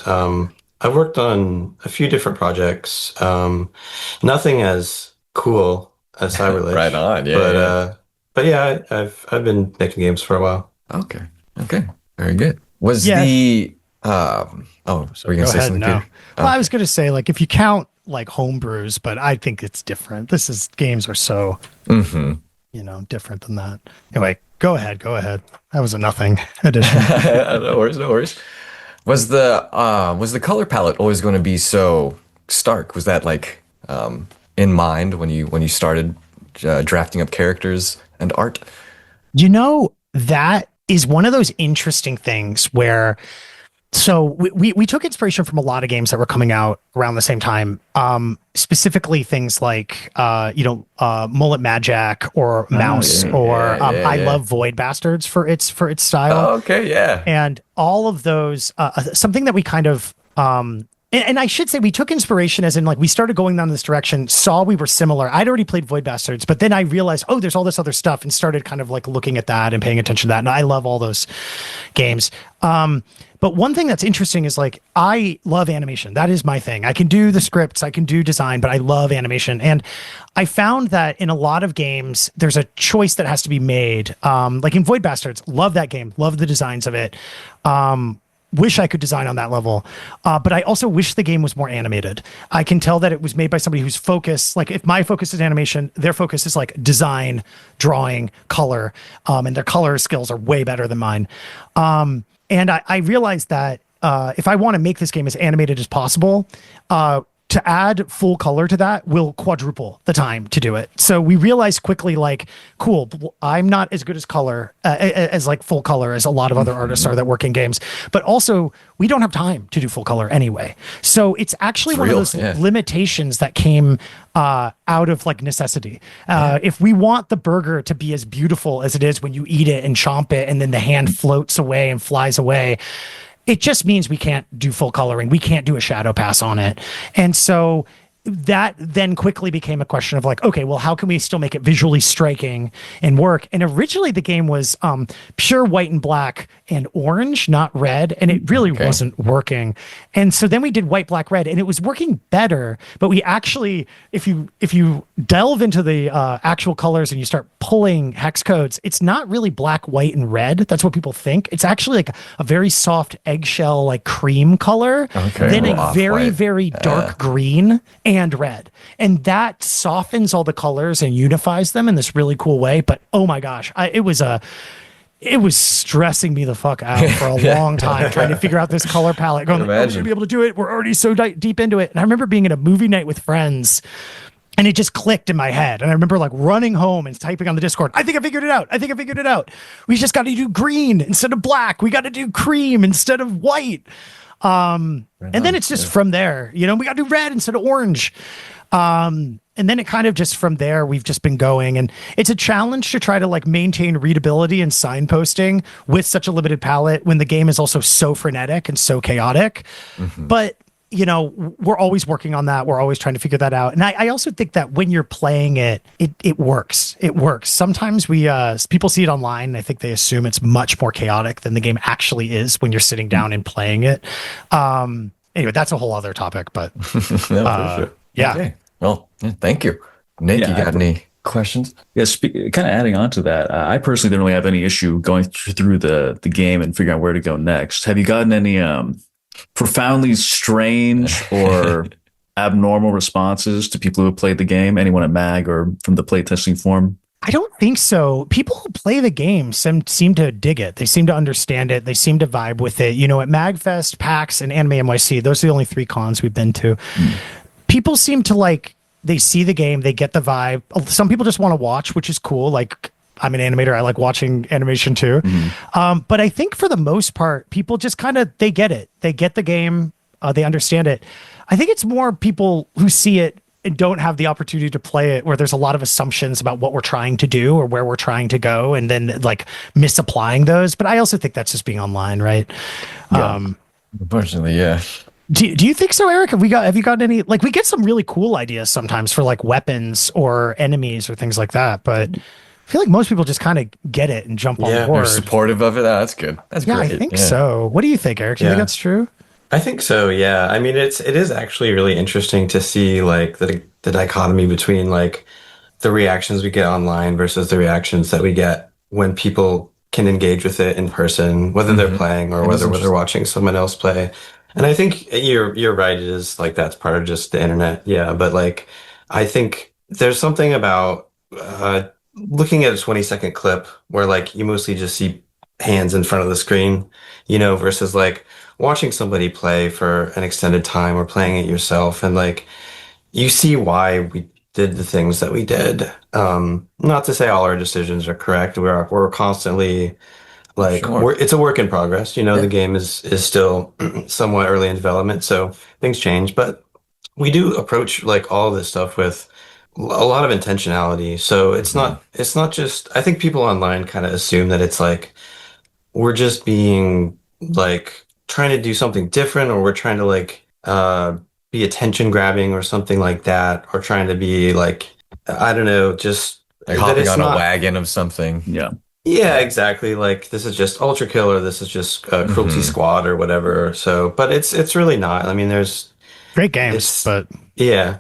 I've worked on a few different projects. Nothing as cool as Cyberlich. Right on. Yeah. But yeah, I've been making games for a while. Okay. Very good. Was Yeah. the were you gonna say something? No. Peter? Well, I was going to say like if you count like homebrews, but I think it's different. Games are so different than that. Anyway, go ahead. That was a nothing addition. No worries. Was the color palette always going to be so stark? Was that like in mind when you started drafting up characters and art? That is one of those interesting things where so we took inspiration from a lot of games that were coming out around the same time, specifically things like Mullet Magic or Mouse I love Void Bastards for its style. Oh, okay, yeah. And all of those something that we kind of And I should say we took inspiration as in like we started going down this direction, saw we were similar. I'd already played Void Bastards, but then I realized, oh, there's all this other stuff and started kind of like looking at that and paying attention to that. And I love all those games. But one thing that's interesting is like I love animation. That is my thing. I can do the scripts, I can do design, but I love animation. And I found that in a lot of games, there's a choice that has to be made. Like in Void Bastards, love that game, love the designs of it. Wish I could design on that level. But I also wish the game was more animated. I can tell that it was made by somebody whose focus, like if my focus is animation, their focus is like design, drawing, color, and their color skills are way better than mine. And I realized that if I want to make this game as animated as possible, to add full color to that will quadruple the time to do it. So we realized quickly, like, cool, I'm not as good as color, as like full color as a lot of other artists are that work in games, but also we don't have time to do full color anyway. So it's actually one of those limitations that came out of like necessity. If we want the burger to be as beautiful as it is when you eat it and chomp it and then the hand floats away and flies away, it just means we can't do full coloring. We can't do a shadow pass on it. And so that then quickly became a question of like, okay, well, how can we still make it visually striking and work? And originally the game was pure white and black and orange, not red. And it really wasn't working. And so then we did white, black, red, and it was working better. But we actually, if you delve into the actual colors and you start pulling hex codes, it's not really black, white, and red. That's what people think. It's actually like a very soft eggshell, like cream color, then a very, very dark green and red. And that softens all the colors and unifies them in this really cool way. But oh my gosh, it was stressing me the fuck out for a long time trying to figure out this color palette. Going, oh, we should be able to do it. We're already so deep into it. And I remember being at a movie night with friends and it just clicked in my head. And I remember like running home and typing on the Discord, I think I figured it out. I think I figured it out. We just got to do green instead of black. We got to do cream instead of white. And then it's just from there, we got to do red instead of orange. And then it kind of just from there, we've just been going, and it's a challenge to try to like maintain readability and signposting with such a limited palette when the game is also so frenetic and so chaotic. But we're always working on that. We're always trying to figure that out. And I also think that when you're playing it works. It works. Sometimes people see it online and I think they assume it's much more chaotic than the game actually is when you're sitting down and playing it. Anyway, that's a whole other topic, but yeah. Okay. Well, thank you. Nick, you got any questions? Yes, kind of adding on to that, I personally didn't really have any issue going through the game and figuring out where to go next. Have you gotten any profoundly strange or abnormal responses to people who have played the game? Anyone at MAG or from the playtesting forum? I don't think so. People who play the game seem to dig it. They seem to understand it. They seem to vibe with it. At MagFest, PAX, and Anime NYC, those are the only 3 cons we've been to. People seem to like, they see the game, they get the vibe. Some people just want to watch, which is cool. Like, I'm an animator. I like watching animation too. But I think for the most part, people just kind of, they get it. They get the game. They understand it. I think it's more people who see it and don't have the opportunity to play it, where there's a lot of assumptions about what we're trying to do or where we're trying to go, and then like misapplying those. But I also think that's just being online, right? Yeah. Unfortunately, yeah. Do you think so, Eric? Have you gotten any, like, we get some really cool ideas sometimes for like weapons or enemies or things like that, but I feel like most people just kind of get it and jump on board. They're supportive of it. Oh, that's good. That's great. I think so. What do you think, Eric? Do you think that's true? I think so, yeah. I mean, it is actually really interesting to see like the dichotomy between like the reactions we get online versus the reactions that we get when people can engage with it in person, whether they're playing or whether they're watching someone else play. And I think you're right. It is like that's part of just the internet, yeah. But like, I think there's something about looking at a 20-second clip where like you mostly just see hands in front of the screen, versus like watching somebody play for an extended time or playing it yourself, and like you see why we did the things that we did. Not to say all our decisions are correct. We're constantly like it's a work in progress. The game is still somewhat early in development, so things change. But we do approach like all of this stuff with a lot of intentionality. So it's not just, I think people online kind of assume that it's like we're just being like trying to do something different, or we're trying to like be attention grabbing or something like that, or trying to be like, I don't know, just Like that hopping it's on a not. wagon of something. Yeah. Yeah, Yeah. exactly. Like this is just Ultra Kill or this is just Cruelty Hmm. Squad or whatever. So, but it's really not. I mean, Great games, it's but yeah.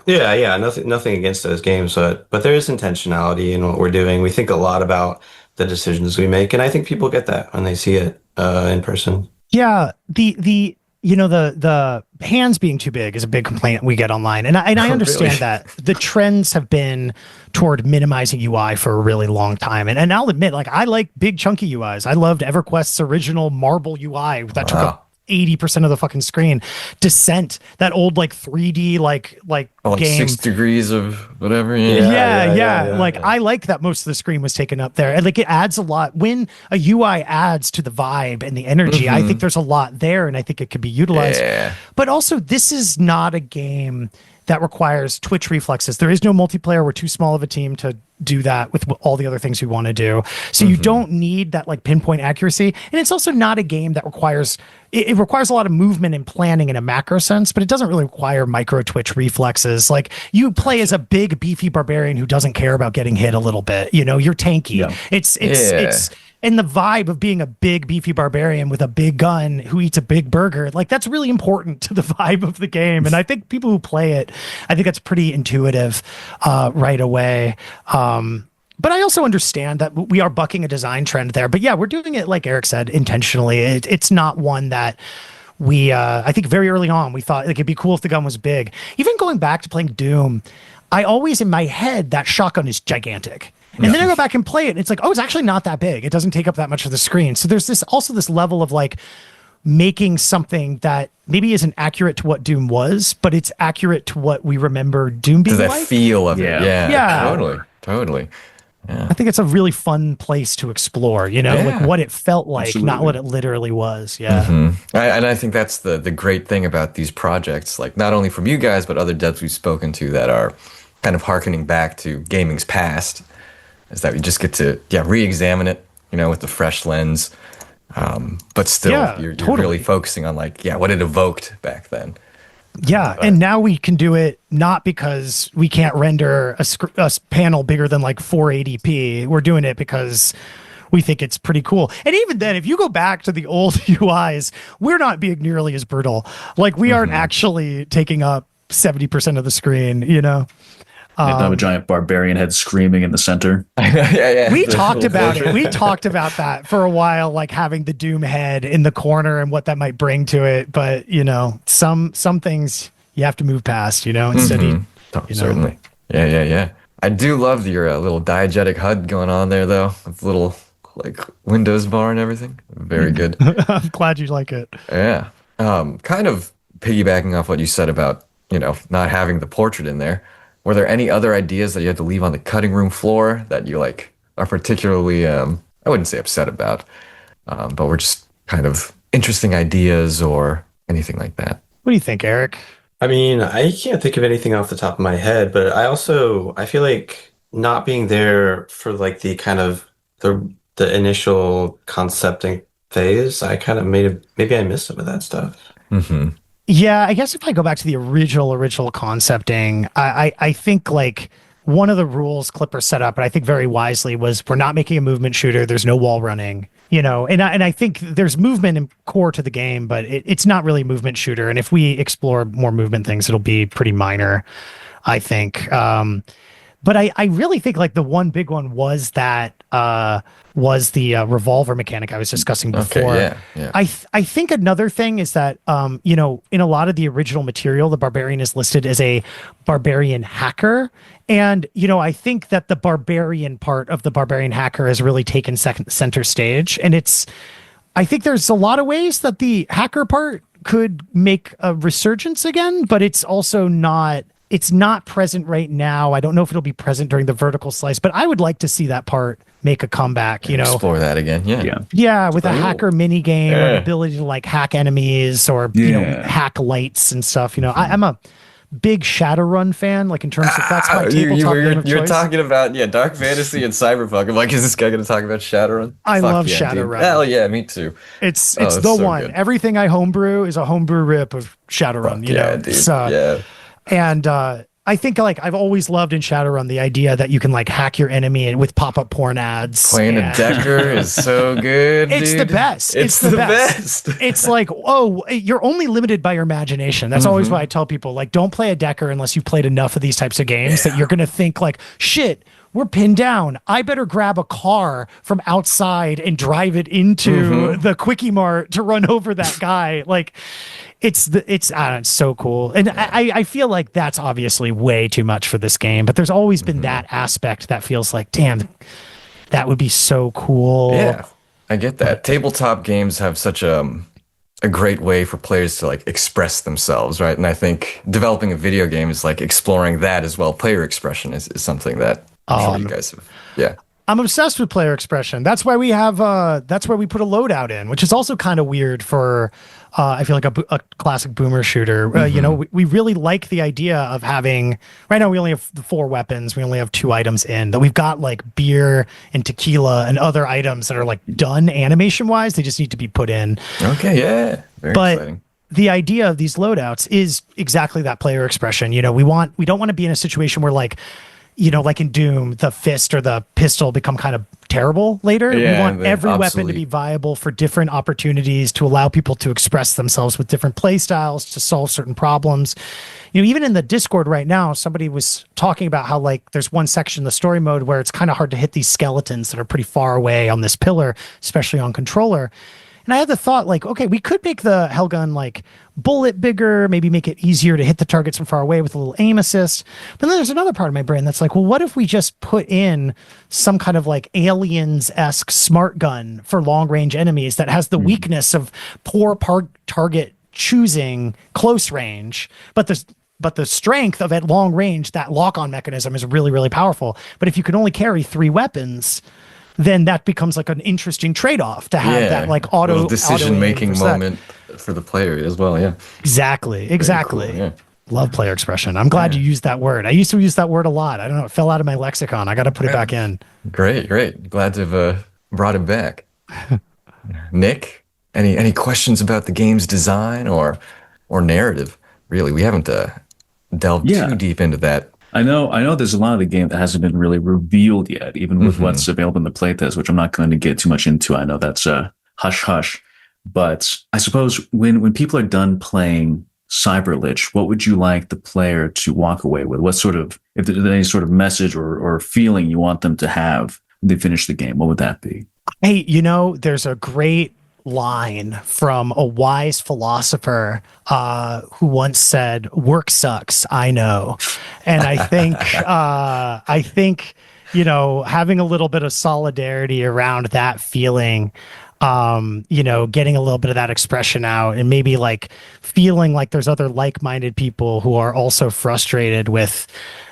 Nothing against those games, but there is intentionality in what we're doing. We think a lot about the decisions we make, and I think people get that when they see it in person. yeah, the the hands being too big is a big complaint we get online, and I Oh, really? understand that the trends have been toward minimizing UI for a really long time, and I'll admit, like I like big chunky UIs. I loved EverQuest's original marble UI that took up Wow. 80% of the fucking screen. Descent, that old like 3D like Oh, like game. 6 degrees of whatever. Yeah, Yeah. Yeah. yeah. Like I like that most of the screen was taken up there. And like it adds a lot when a UI adds to the vibe and the energy. I think Hmm. there's a lot there and I think it could be utilized. Yeah. But also this is not a game that requires twitch reflexes. There is no multiplayer. We're too small of a team to do that with all the other things we want to do. So you don't need that like pinpoint accuracy. And it's also not a game that requires it requires a lot of movement and planning in a macro sense, but it doesn't really require micro twitch reflexes. Like you play as a big beefy barbarian who doesn't care about getting hit a little bit. You know, you're tanky. Yeah. It's and the vibe of being a big beefy barbarian with a big gun who eats a big burger, like that's really important to the vibe of the game. And I think people who play it, I think that's pretty intuitive right away. But I also understand that we are bucking a design trend there. But yeah, we're doing it, like Eric said, intentionally. It's not one that we, I think very early on, we thought like, it'd be cool if the gun was big. Even going back to playing Doom, I always in my head, that shotgun is gigantic. And then I go back and play it, and it's like, oh, it's actually not that big. It doesn't take up that much of the screen. So there's this level of like making something that maybe isn't accurate to what Doom was, but it's accurate to what we remember Doom To being that like. feel of it. Yeah. Yeah. Yeah. Totally. Totally. I think it's a really fun place to explore, you know, like Yeah. what it felt like, Absolutely. not what it literally was. Yeah. And I think that's the great thing about these projects, like not only from you guys, but other devs we've spoken to that are kind of harkening back to gaming's past, is that we just get to re-examine it, with the fresh lens. But still, Yeah, you're totally. really focusing on like, what it evoked back then. Yeah. And now we can do it not because we can't render a panel bigger than like 480p. We're doing it because we think it's pretty cool. And even then, if you go back to the old UIs, we're not being nearly as brutal. Like we aren't actually taking up 70% of the screen, You have to have a giant barbarian head screaming in the center. Yeah. We The talked little about portrait. it. We talked about that for a while, like having the Doom head in the corner and what that might bring to it. But some things you have to move past. Instead of Certainly. Yeah. I do love your little diegetic HUD going on there, though, with little like Windows bar and everything. Very good. I'm glad you like it. Yeah. Kind of piggybacking off what you said about, not having the portrait in there. Were there any other ideas that you had to leave on the cutting room floor that you like are particularly, I wouldn't say upset about, but were just kind of interesting ideas or anything like that? What do you think, Eric? I mean, I can't think of anything off the top of my head, but I feel like not being there for like the kind of the initial concepting phase, I kind of maybe I missed some of that stuff. Hmm. Yeah, I guess if I go back to the original concepting, I think like one of the rules Clipper set up, and I think very wisely, was we're not making a movement shooter. There's no wall running, and I think there's movement in core to the game, but it's not really a movement shooter. And if we explore more movement things, it'll be pretty minor, I think. But I really think like the one big one was that was the revolver mechanic I was discussing before. Okay, yeah. I think another thing is that in a lot of the original material, the barbarian is listed as a barbarian hacker. And I think that the barbarian part of the barbarian hacker has really taken center stage. And I think there's a lot of ways that the hacker part could make a resurgence again, but it's also not. It's not present right now. I don't know if it'll be present during the vertical slice, but I would like to see that part make a comeback, Explore that again. Yeah. Yeah, with a hacker mini game or an Yeah. ability to like hack enemies or hack lights and stuff. I'm a big Shadowrun fan, like in terms of that's my tabletop game of you're choice. talking about Dark Fantasy and Cyberpunk. I'm like, is this guy gonna talk about Shadowrun? I Fuck love yeah, dude. Shadowrun. Hell yeah, me too. It's Oh, the so one. good. Everything I homebrew is a homebrew rip of Shadowrun. Fuck You yeah, know, dude. so Yeah. and I think like I've always loved in Shadowrun the idea that you can like hack your enemy and with pop-up porn ads. Playing a and- Decker is so good, It's dude. the best. It's the best. It's like, oh, you're only limited by your imagination. That's always why I tell people, like, don't play a Decker unless you've played enough of these types of games that you're going to think like, shit, we're pinned down. I better grab a car from outside and drive it into the Quickie Mart to run over that guy. Like, it's so cool. And I feel like that's obviously way too much for this game, but there's always been that aspect that feels like, damn, that would be so cool. Yeah, I get that. Tabletop games have such a great way for players to like express themselves, right? And I think developing a video game is like exploring that as well. Player expression is something that I'm sure you guys have. Yeah. I'm obsessed with player expression. That's why we have that's where we put a loadout in, which is also kind of weird for I feel like a classic boomer shooter. You know, we really like the idea of having right now we only have 4 weapons. We only have 2 items in that we've got like beer and tequila and other items that are like done animation wise. They just need to be put in. Okay, yeah. Very But exciting. the idea of these loadouts is exactly that player expression. You know, we don't want to be in a situation where like, you know, like in Doom, the fist or the pistol become kind of terrible later. Yeah, we want they're every weapon to obsolete. be viable for different opportunities to allow people to express themselves with different play styles to solve certain problems. You know, even in the Discord right now, somebody was talking about how like there's one section in the story mode where it's kind of hard to hit these skeletons that are pretty far away on this pillar, especially on controller. And I had the thought, like, okay, we could make the Hellgun like bullet bigger, maybe make it easier to hit the targets from far away with a little aim assist. But then there's another part of my brain that's like, well, what if we just put in some kind of like aliens-esque smart gun for long range enemies that has the weakness of poor target choosing close range, but the strength of at long range, that lock-on mechanism is really, really powerful. But if you can only carry 3 weapons, then that becomes like an interesting trade-off to have that like auto decision-making auto aim moment for the player as well. Yeah. Exactly. Cool, yeah. Love player expression. I'm glad you used that word. I used to use that word a lot. I don't know. It fell out of my lexicon. I got to put it back in. Great. Glad to have brought him back. Nick, any questions about the game's design or narrative? Really, we haven't delved too deep into that. I know there's a lot of the game that hasn't been really revealed yet, even with what's available in the playtest, which I'm not going to get too much into. I know that's hush hush. But I suppose when people are done playing Cybrlich, what would you like the player to walk away with? What sort of, if there's any sort of message or feeling you want them to have when they finish the game, what would that be? Hey, you know, there's a great line from a wise philosopher who once said, "Work sucks, I know." And I think, you know, having a little bit of solidarity around that feeling, you know, getting a little bit of that expression out and maybe like feeling like there's other like-minded people who are also frustrated with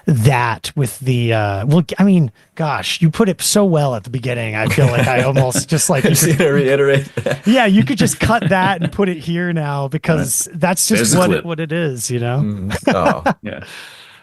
that, with the well, I mean, gosh, you put it so well at the beginning. I feel like I almost just like I'm just gonna reiterate that. yeah, you could just cut that and put it here now because that's just what it is, you know. Oh, Yeah.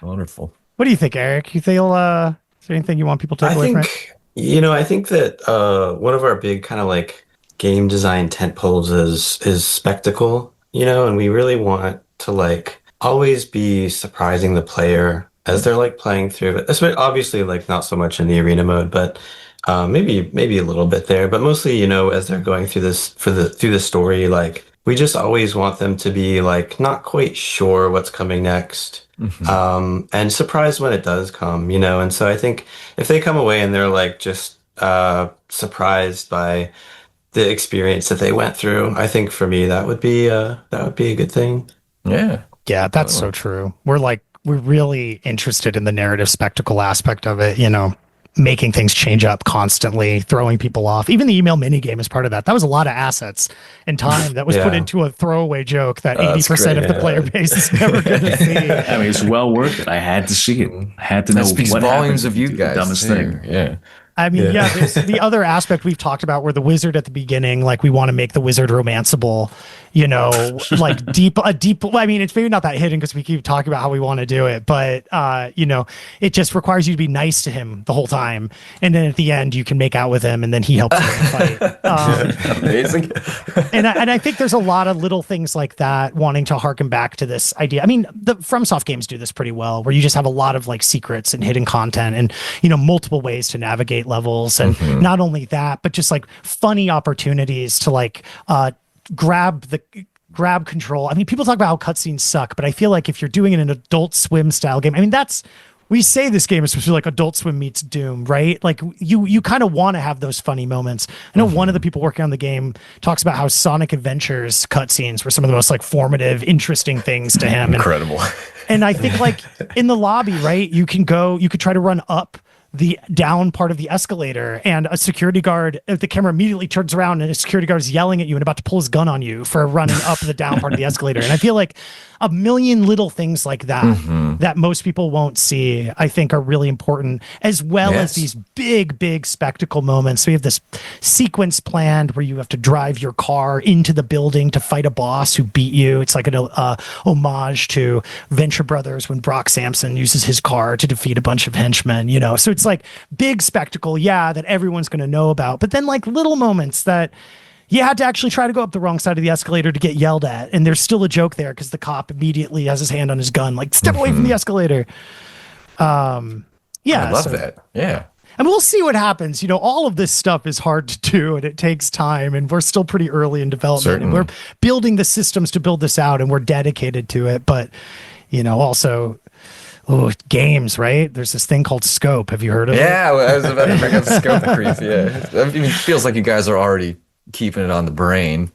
wonderful. What do you think, Eric? You feel is there anything you want people to take away from it? I think that one of our big kind of like game design tent poles is spectacle, you know, and we really want to like always be surprising the player as they're like playing through it. Obviously, like not so much in the arena mode, but maybe a little bit there. But mostly, you know, as they're going through through the story, like we just always want them to be like not quite sure what's coming next, and surprised when it does come, you know. And so I think if they come away and they're like just surprised by the experience that they went through, I think for me that would be a good thing. Yeah. Yeah, that's so true. We're really interested in the narrative spectacle aspect of it, you know, making things change up constantly, throwing people off. Even the email minigame is part of that. That was a lot of assets and time that was put into a throwaway joke that 80% of the player base is never going to see. I mean, it's well worth it. I had to see it. I had to know That speaks what volumes happened of you to do the guys. dumbest too. thing. Yeah. I mean, yeah, there's the other aspect we've talked about where the wizard at the beginning, like we want to make the wizard romanceable, like I mean, it's maybe not that hidden because we keep talking about how we want to do it, but, it just requires you to be nice to him the whole time. And then at the end, you can make out with him and then he helps you in the fight. Amazing. and I think there's a lot of little things like that wanting to harken back to this idea. I mean, the FromSoft games do this pretty well, where you just have a lot of like secrets and hidden content and, multiple ways to navigate levels. And not only that, but just like funny opportunities to like grab control. I mean, people talk about how cutscenes suck, but I feel like if you're doing it in an Adult Swim style game, I mean, we say this game is supposed to be like Adult Swim meets Doom, right? Like you kind of want to have those funny moments. I know one of the people working on the game talks about how Sonic Adventures cutscenes were some of the most like formative, interesting things to him. Incredible. And I think like in the lobby, right, you could try to run up the down part of the escalator and a security guard, the camera immediately turns around and a security guard is yelling at you and about to pull his gun on you for running up the down part of the escalator. And I feel like a million little things like that that most people won't see, I think are really important, as well as these big spectacle moments. So we have this sequence planned where you have to drive your car into the building to fight a boss who beat you. It's like an homage to Venture Brothers when Brock Sampson uses his car to defeat a bunch of henchmen, So it's like big spectacle, that everyone's going to know about. But then like little moments that you had to actually try to go up the wrong side of the escalator to get yelled at. And there's still a joke there because the cop immediately has his hand on his gun, like step away from the escalator. I love that. Yeah. And we'll see what happens. All of this stuff is hard to do and it takes time and we're still pretty early in development. Certainly. And we're building the systems to build this out and we're dedicated to it. But, also... Oh, games, right? There's this thing called scope. Have you heard of it? Yeah, I was about to bring up scope creep. Yeah. I mean, it feels like you guys are already keeping it on the brain.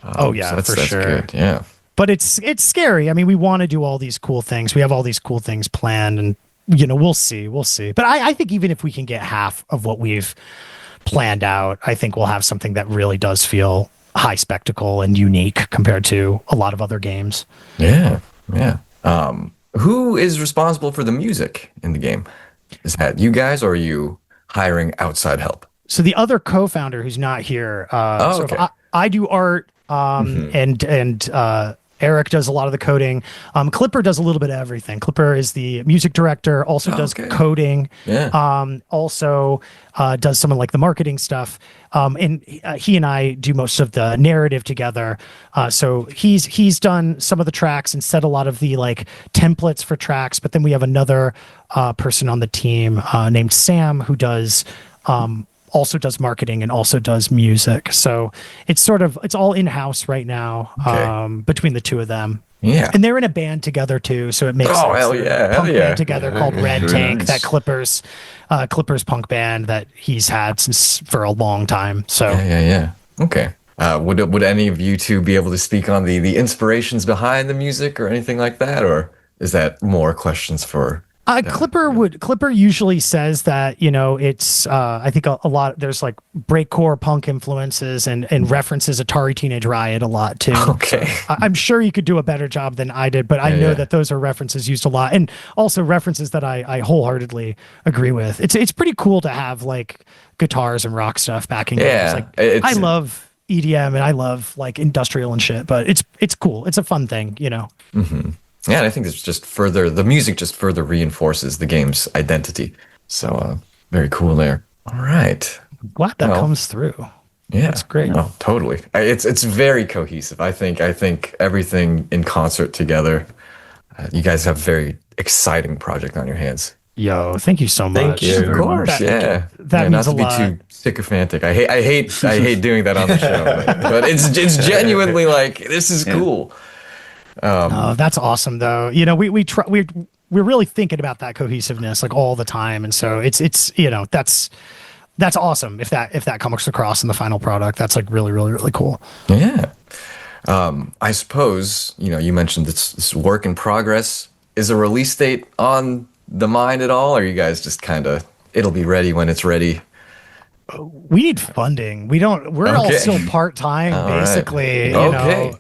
For sure. Good. Yeah. But it's scary. I mean, we want to do all these cool things. We have all these cool things planned and, we'll see. But I think even if we can get half of what we've planned out, I think we'll have something that really does feel high spectacle and unique compared to a lot of other games. Yeah. Yeah. Who is responsible for the music in the game? Is that you guys, or are you hiring outside help? So the other co-founder who's not here, okay. I do art, and Eric does a lot of the coding. Clipper does a little bit of everything. Clipper is the music director, also does coding. Yeah. Also does some of like the marketing stuff. And he and I do most of the narrative together. So he's done some of the tracks and set a lot of the like templates for tracks. But then we have another person on the team named Sam who does also does marketing and also does music. So it's all in-house right now between the two of them. Yeah. And they're in a band together too. So it makes sense. Hell yeah. Hell yeah. Band together called Red Tank, nice. that Clippers punk band that he's had since for a long time. So Yeah. Okay. Would any of you two be able to speak on the inspirations behind the music or anything like that? Or is that more questions for... Clipper usually says that, it's, I think a lot, there's like breakcore punk influences and references Atari Teenage Riot a lot too. Okay. So I'm sure you could do a better job than I did, but I know that those are references used a lot and also references that I wholeheartedly agree with. It's pretty cool to have like guitars and rock stuff backing games. Like I love EDM and I love like industrial and shit, but it's cool. It's a fun thing, Mm-hmm. Yeah, and I think it's the music just further reinforces the game's identity. So very cool there. All right. Glad that comes through. Yeah. That's great. Oh, totally. It's very cohesive. I think everything in concert together. You guys have a very exciting project on your hands. Yo, thank you so much. Thank you. Of course. That means a lot. Not to be too sycophantic. I hate doing that on the show, but it's genuinely like this is cool. Oh, that's awesome though. We're really thinking about that cohesiveness like all the time. And so it's that's awesome. If that comes across in the final product, that's like really, really, really cool. Yeah. I suppose, you mentioned this work in progress. Is a release date on the mind at all? Or are you guys just it'll be ready when it's ready? We need funding. We're all still part-time, basically, right.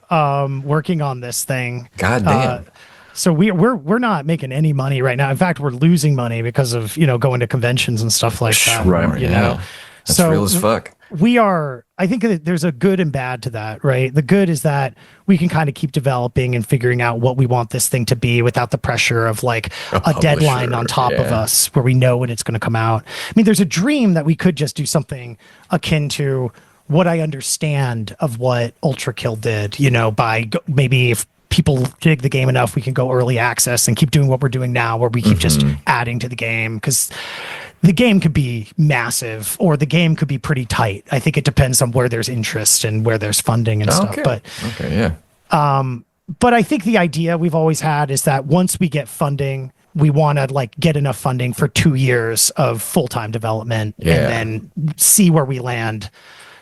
working on this thing. God damn. So we're not making any money right now. In fact, we're losing money because of, going to conventions and stuff like that. Right, You know, That's so real as fuck. I think that there's a good and bad to that, right? The good is that we can kind of keep developing and figuring out what we want this thing to be without the pressure of like a deadline on top of us where we know when it's going to come out. I mean, there's a dream that we could just do something akin to what I understand of what Ultra Kill did, by maybe if people dig the game enough, we can go early access and keep doing what we're doing now, where we keep just adding to the game, because the game could be massive or the game could be pretty tight. I think it depends on where there's interest and where there's funding and stuff. But but I think the idea we've always had is that once we get funding, we want to like get enough funding for 2 years of full-time development and then see where we land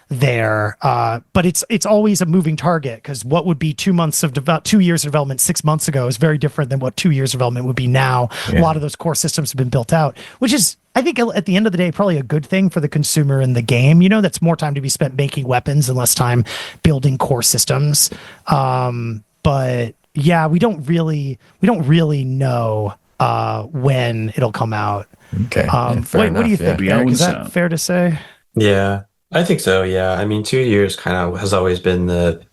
there. But it's always a moving target, because what would be 2 months of 2 years of development 6 months ago is very different than what 2 years of development would be now. A lot of those core systems have been built out, which is, I think, at the end of the day, probably a good thing for the consumer in the game. That's more time to be spent making weapons and less time building core systems. But yeah, we don't really know when it'll come out. Okay. What do you think, Eric? Is that fair to say? Yeah, I think so. Yeah. I mean, 2 years kind of has always been the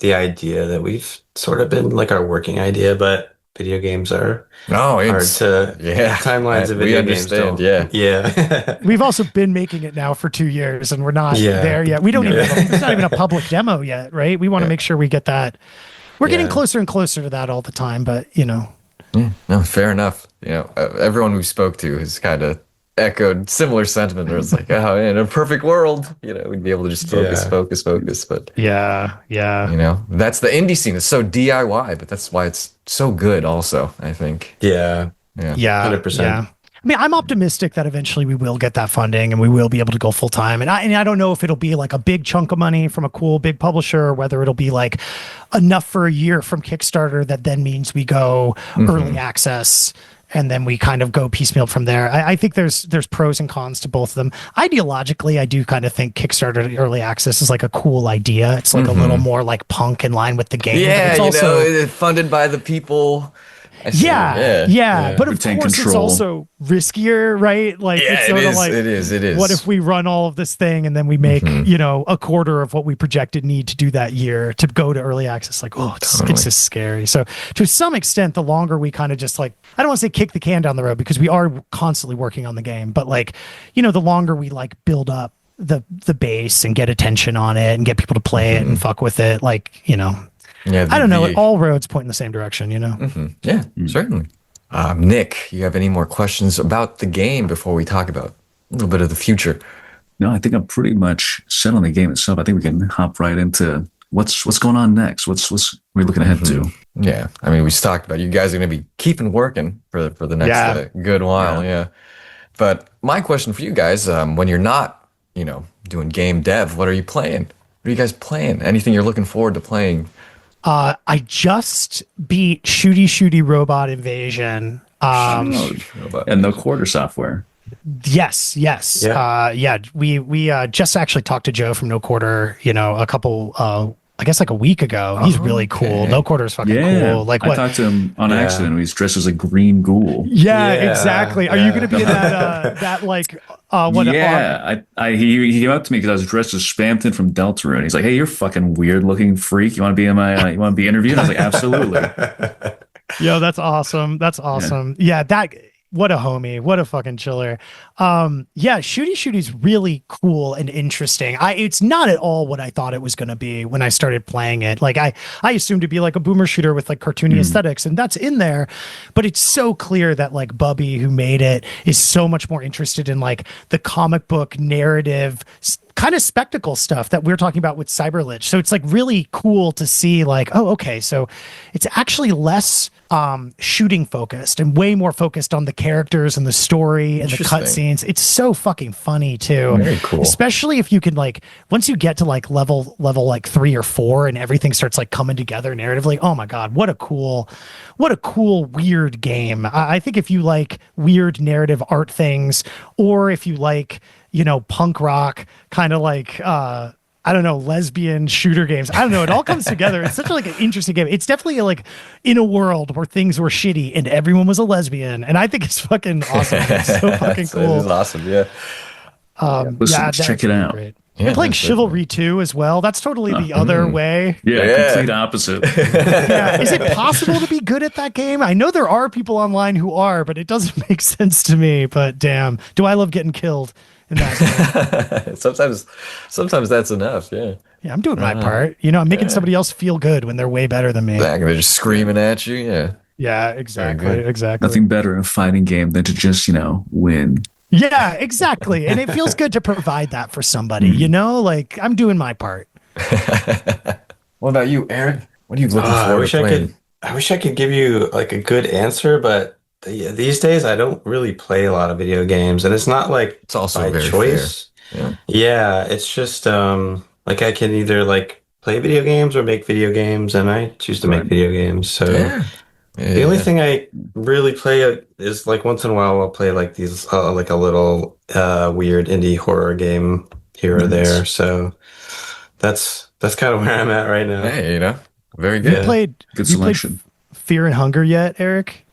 idea that we've sort of been like our working idea, but video games are hard to, timelines of video games don't. Yeah. We've also been making it now for 2 years and we're not there yet. We don't even, it's not even a public demo yet, right? We want to make sure we get that. We're getting closer and closer to that all the time, but Yeah, no, fair enough. Everyone we spoke to has kind of echoed similar sentiment, where it's like, oh, in a perfect world, we'd be able to just focus. But that's the indie scene. It's so DIY, but that's why it's so good also, I think. Yeah. 100%. Yeah. I mean, I'm optimistic that eventually we will get that funding and we will be able to go full time. And I don't know if it'll be like a big chunk of money from a cool big publisher, or whether it'll be like enough for a year from Kickstarter that then means we go early access and then we kind of go piecemeal from there. I think there's pros and cons to both of them. Ideologically, I do kind of think Kickstarter early access is like a cool idea. It's like a little more like punk in line with the game. Yeah, it's also funded by the people. Yeah. But of course, it's also riskier, right? Like, it's sort of like, it is. What if we run all of this thing and then we make, a quarter of what we projected need to do that year to go to early access? Like, it's just scary. So to some extent, the longer we kind of just like, I don't want to say kick the can down the road, because we are constantly working on the game, but like, the longer we like build up the base and get attention on it and get people to play it and fuck with it, like, I don't know. All roads point in the same direction, Yeah, certainly. Nick, you have any more questions about the game before we talk about a little bit of the future? No, I think I'm pretty much set on the game itself. I think we can hop right into what's going on next. What's we're looking ahead to? Yeah, I mean, we just talked about you guys are going to be keeping working for the next good while. Yeah. But my question for you guys, when you're not, doing game dev, what are you playing? What are you guys playing? Anything you're looking forward to playing? I just beat Shooty Robot Invasion. And the quarter software. Yes. We just actually talked to Joe from No Quarter, a couple I guess like a week ago. He's really cool. No Quarter is fucking cool. Like, I talked to him on accident. He's dressed as a green ghoul. Yeah, exactly. Are you going to be in that like what? Yeah, he came up to me because I was dressed as Spamton from Deltarune. He's like, "Hey, you're fucking weird looking freak. You want to be in my? You want to be interviewed?" I was like, "Absolutely." Yo, that's awesome. That's awesome. Yeah, what a homie. What a fucking chiller. Shooty's really cool and interesting. It's not at all what I thought it was going to be when I started playing it. Like I assumed to be like a boomer shooter with like cartoony aesthetics, and that's in there, but it's so clear that like Bubby, who made it, is so much more interested in like the comic book narrative kind of spectacle stuff that we're talking about with Cybrlich. So it's like really cool to see like, oh, okay, so it's actually less shooting focused and way more focused on the characters and the story and the cutscenes. It's so fucking funny too. Very cool. Especially if you can like, once you get to like level like 3 or 4 and everything starts like coming together narratively. Oh my God, what a cool weird game. I think if you like weird narrative art things, or if you like, punk rock kind of like I don't know, lesbian shooter games. I don't know. It all comes together. It's such like an interesting game. It's definitely like in a world where things were shitty and everyone was a lesbian. And I think it's fucking awesome. It's so fucking It cool. is awesome. Yeah. Listen, check it out. Great. Yeah, I'm playing that's Chivalry 2 as well. That's totally the other way. Yeah, complete opposite. Yeah. Is it possible to be good at that game? I know there are people online who are, but it doesn't make sense to me. But damn, do I love getting killed in that game? Sometimes that's enough. Yeah. Yeah, I'm doing my part. You know, I'm making somebody else feel good when they're way better than me. Exactly. They're just screaming at you. Yeah. Yeah, exactly. good. Exactly. Nothing better in a fighting game than to just, win. Yeah, exactly. And it feels good to provide that for somebody, you know, like I'm doing my part. What about you, Eric? What are you looking I forward wish to I playing? could. I wish I could give you like a good answer, but these days I don't really play a lot of video games, and it's not like It's also by very choice. fair. Yeah, it's just like I can either like play video games or make video games, and I choose to make Right. video games. So Yeah. the only Yeah. thing I really play is like once in a while I'll play like these like a little weird indie horror game here or Nice. there. So that's kind of where I'm at right now. Hey, very You good. Yeah. played Good you played selection. Fear and Hunger yet, Eric?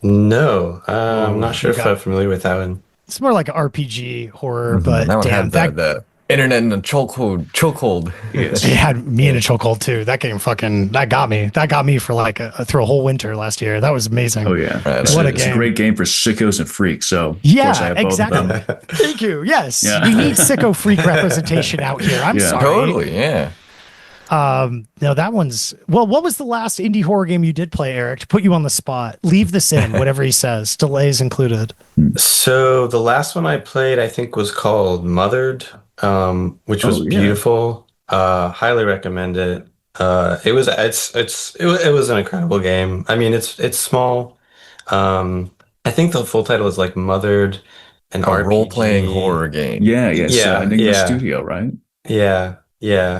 No, I'm not sure you if got I'm familiar with that one. It's more like an RPG horror, but That one damn, had that the internet in a chokehold. Yes. it had me in a chokehold too. That game fucking that got me. That got me for like through a whole winter last year. That was amazing. Oh, yeah. Right, It's, what a it's a game. great game for sickos and freaks. So, of Yeah, course, I have both exactly. of them. Thank you. Yes, Yeah. we need sicko freak representation out here. I'm Yeah. sorry. Totally, yeah. No, that one's well. What was the last indie horror game you did play, Eric? To put you on the spot, leave this in. Whatever he says, delays included. So the last one I played, I think, was called Mothered, which was Oh, yeah. beautiful. Highly recommend it. It was an incredible game. I mean, it's small. I think the full title is like Mothered, an A RPG. role-playing horror game. Yeah, yes. Yeah, Enigma yeah. Studio, right? Yeah,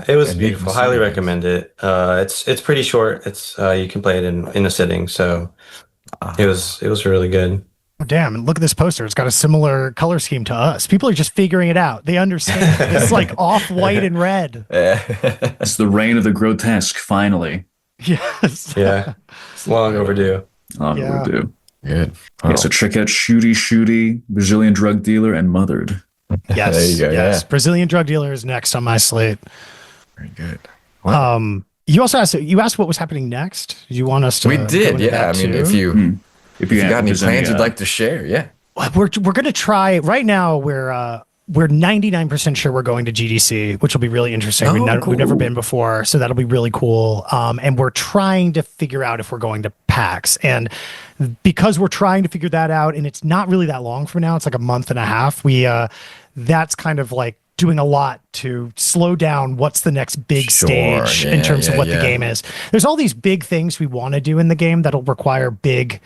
it was Enigma beautiful. Highly Studios. recommend it. It's pretty short. It's you can play it in a sitting, so it was really good. Oh, damn! And look at this poster. It's got a similar color scheme to us. People are just figuring it out. They understand. It's like off white and red. Yeah. It's the reign of the grotesque, finally. Yes. Yeah, it's long overdue. On Yeah. overdue. Good. Yeah, so check out Shooty, Brazilian Drug Dealer, and Mothered. Yes. There you go, Yes. yeah. Brazilian drug dealer is next on my slate. Very good. You also asked what was happening next. Do you want us to? We go did, into yeah. I that mean, too? If if you got any there's plans you'd like to share, yeah. We're gonna try right now. We're 99% sure we're going to GDC, which will be really interesting. Oh, We've never cool. been before, so that'll be really cool. And we're trying to figure out if we're going to PAX. And because we're trying to figure that out, and it's not really that long from now, it's like a month and a half. That's kind of like doing a lot to slow down what's the next big Sure, stage in yeah, terms of yeah, what yeah. the game is. There's all these big things we want to do in the game that'll require big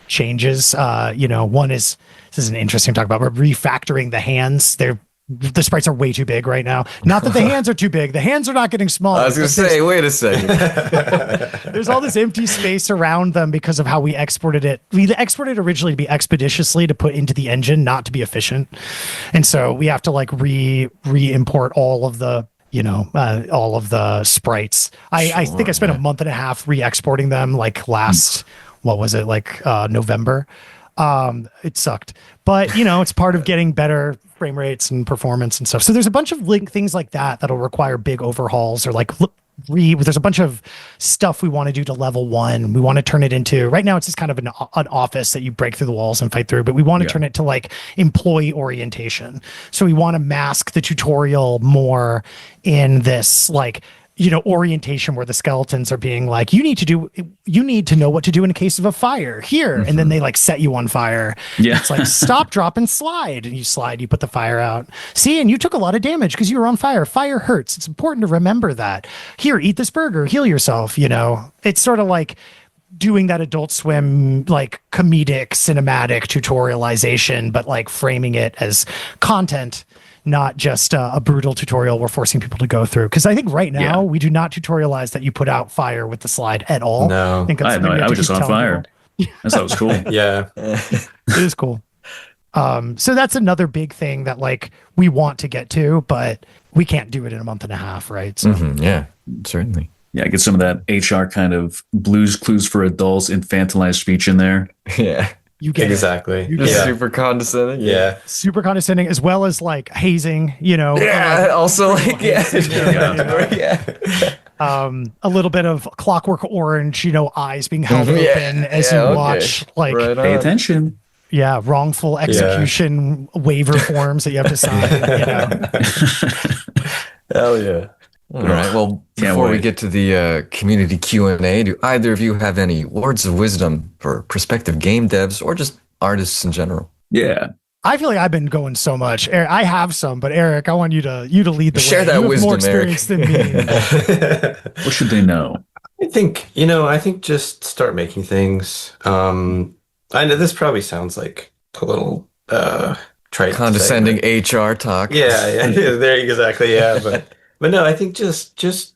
changes. One is, this is an interesting talk about, we're refactoring the hands. The sprites are way too big right now. Not that the hands are too big. The hands are not getting smaller. I was going to but there's- say, wait a second. there's all this empty space around them because of how we exported it. We exported originally to be expeditiously to put into the engine, not to be efficient. And so we have to like re-import all of the sprites. I think I spent a month and a half re-exporting them like last, what was it? Like November. It sucked, but it's part of getting better frame rates and performance and stuff. So there's a bunch of things like that that'll require big overhauls or like there's a bunch of stuff we want to do to level 1. We want to turn it into, right now it's just kind of an office that you break through the walls and fight through, but we want to turn it to like employee orientation. So we want to mask the tutorial more in this like orientation where the skeletons are being like, you need to know what to do in case of a fire here. And then they like set you on fire. Yeah. It's like, stop, drop, and slide. And you slide, you put the fire out. See, and you took a lot of damage because you were on fire. Fire hurts. It's important to remember that. Here, eat this burger, heal yourself. It's sort of like doing that Adult Swim, like comedic, cinematic tutorialization, but like framing it as content, not just a brutal tutorial we're forcing people to go through. Because I think right now we do not tutorialize that you put out fire with the slide at all. No. think I that's had no something we idea. have I to was just keep on telling fire. people. I thought it was cool. Yeah. It is cool. So that's another big thing that like we want to get to, but we can't do it in a month and a half, right? So Yeah, certainly. Yeah, get some of that HR kind of Blues Clues for adults, infantilized speech in there. Yeah. you get it. Exactly. You Just get it. super condescending. Yeah. Super condescending, as well as like hazing, you know. Yeah. Also, like, yeah. Yeah. A little bit of Clockwork Orange, you know, eyes being held Yeah, open as yeah, you okay. watch, like, Right Pay on. attention. yeah, wrongful execution waiver forms that you have to sign. You know, Hell yeah. All right. Well, Can't before we wait. get to the community Q&A, do either of you have any words of wisdom for prospective game devs or just artists in general? Yeah. I feel like I've been going so much. I have some, but Eric, I want you to lead the Share way. that You have wisdom, more experience than me. What should they know? I think just start making things. I know this probably sounds like a little trite to say, Condescending but- HR talk. Yeah, there exactly. Yeah, but no, I think just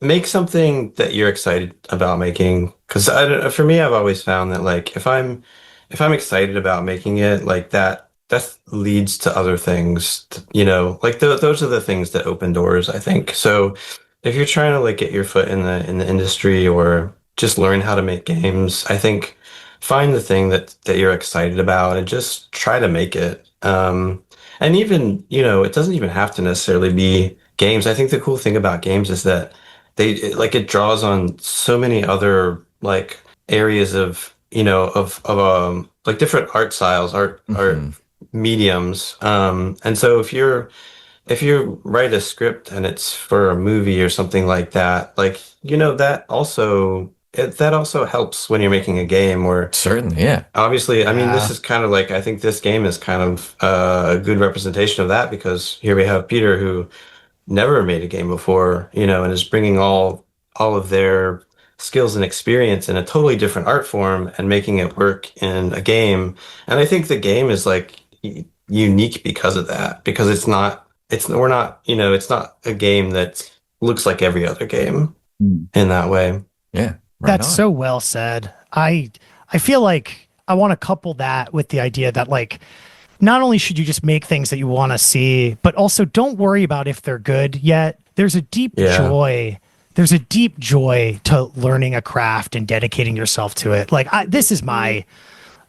make something that you're excited about making. Because for me, I've always found that like if I'm excited about making it, like that leads to other things. You know, like those are the things that open doors, I think. So if you're trying to like get your foot in the industry or just learn how to make games, I think find the thing that you're excited about and just try to make it. And even, it doesn't even have to necessarily be games. I think the cool thing about games is that it draws on so many other like areas of, like different art styles, art mediums. And so if you write a script and it's for a movie or something like that, like, that also helps when you're making a game or Certainly, yeah. obviously, I mean, Yeah. this is kind of like, I think this game is kind of a good representation of that because here we have Peter who never made a game before, and is bringing all of their skills and experience in a totally different art form and making it work in a game. And I think the game is like unique because of that, because we're not, it's not a game that looks like every other game in that way. Yeah. Right That's on. so well said. I feel like I want to couple that with the idea that like not only should you just make things that you want to see, but also don't worry about if they're good yet. There's a deep Yeah. joy. There's a deep joy to learning a craft and dedicating yourself to it. Like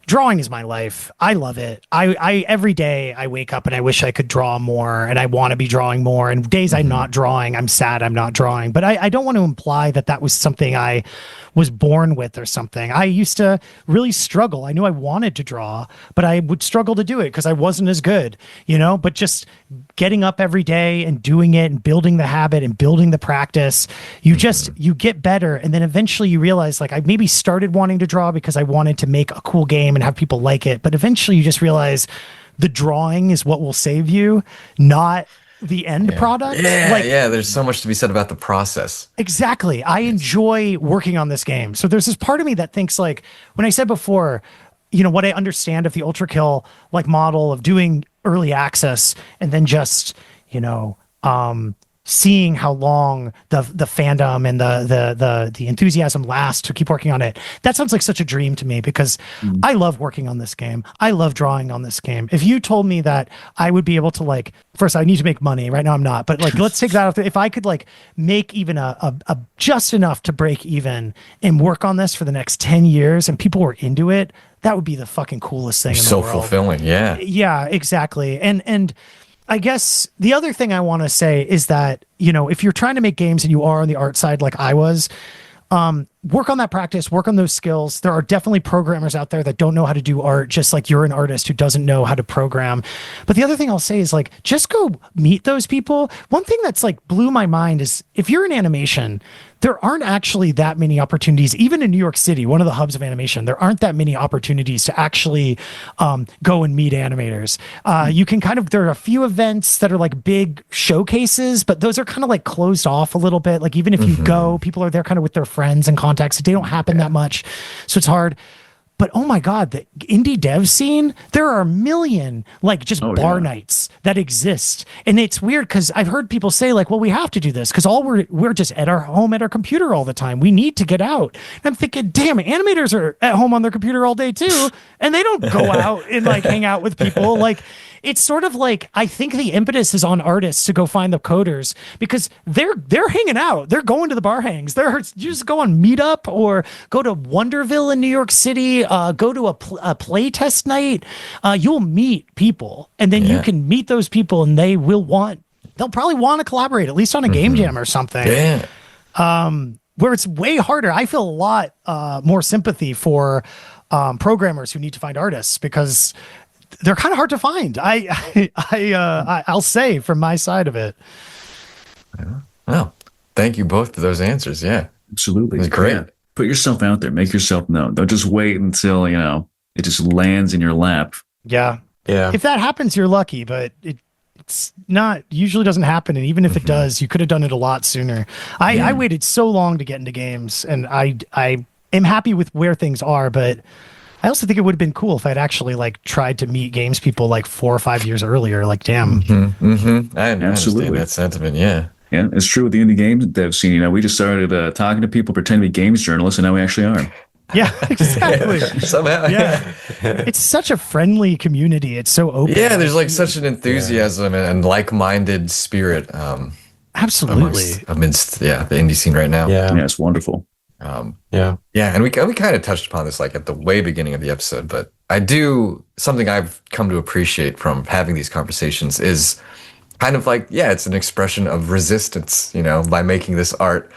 drawing is my life. I love it. I every day I wake up and I wish I could draw more and I want to be drawing more. And days I'm not drawing, I'm sad I'm not drawing. But I don't want to imply that was something I was born with or something. I used to really struggle. I knew I wanted to draw, but I would struggle to do it because I wasn't as good, but just getting up every day and doing it and building the habit and building the practice, you get better. And then eventually you realize like I maybe started wanting to draw because I wanted to make a cool game and have people like it. But eventually you just realize the drawing is what will save you, not the end product. Yeah, there's so much to be said about the process. Exactly. I enjoy working on this game. So there's this part of me that thinks like when I said before, what I understand of the Ultra Kill like model of doing early access and then just, seeing how long the fandom and the enthusiasm lasts to keep working on it. That sounds like such a dream to me because I love working on this game. I love drawing on this game. If you told me that I would be able to like, first I need to make money. Right now I'm not, but like, let's take that off. If I could like make even a just enough to break even and work on this for the next 10 years and people were into it, that would be the fucking coolest thing in the So world. fulfilling, yeah. Yeah, exactly. And I guess the other thing I want to say is that, if you're trying to make games and you are on the art side like I was, work on that practice, work on those skills. There are definitely programmers out there that don't know how to do art, just like you're an artist who doesn't know how to program. But the other thing I'll say is like, just go meet those people. One thing that's like blew my mind is if you're in animation, there aren't actually that many opportunities, even in New York City, one of the hubs of animation, there aren't that many opportunities to actually go and meet animators. You can there are a few events that are like big showcases, but those are kind of like closed off a little bit. Like even if you go, people are there kind of with their friends and contacts. They don't happen that much. So it's hard. But oh my God, the indie dev scene, there are a million like just bar nights that exist. And it's weird because I've heard people say like, well, we have to do this because we're just at our home at our computer all the time. We need to get out. And I'm thinking, damn, animators are at home on their computer all day too. And they don't go out and like hang out with people. Like, it's sort of like, I think the impetus is on artists to go find the coders because they're hanging out. They're going to the bar hangs. You just go on Meetup or go to Wonderville in New York City, go to a play test night. You'll meet people and then you can meet those people and they'll probably want to collaborate, at least on a game jam or something. Yeah. Where it's way harder. I feel a lot more sympathy for programmers who need to find artists because they're kind of hard to find. I'll say from my side of it. Well, thank you both for those answers. Yeah, Absolutely. It's great. Yeah. Put yourself out there. Make yourself known. Don't just wait until, it just lands in your lap. Yeah. Yeah. If that happens, you're lucky, but it's not, usually doesn't happen. And even if it does, you could have done it a lot sooner. I waited so long to get into games and I am happy with where things are, but I also think it would have been cool if I'd actually like tried to meet games people like 4 or 5 years earlier. Like, damn. I understand that sentiment. Yeah. Yeah, it's true with the indie games dev scene. We just started talking to people, pretending to be games journalists, and now we actually are. Yeah, exactly. Somehow. Yeah. It's such a friendly community. It's so open. Yeah, there's like such an enthusiasm and like-minded spirit. Absolutely. Amidst the indie scene right now. Yeah, it's wonderful. Yeah, and we kind of touched upon this like at the way beginning of the episode, but something I've come to appreciate from having these conversations is kind of like, it's an expression of resistance, by making this art,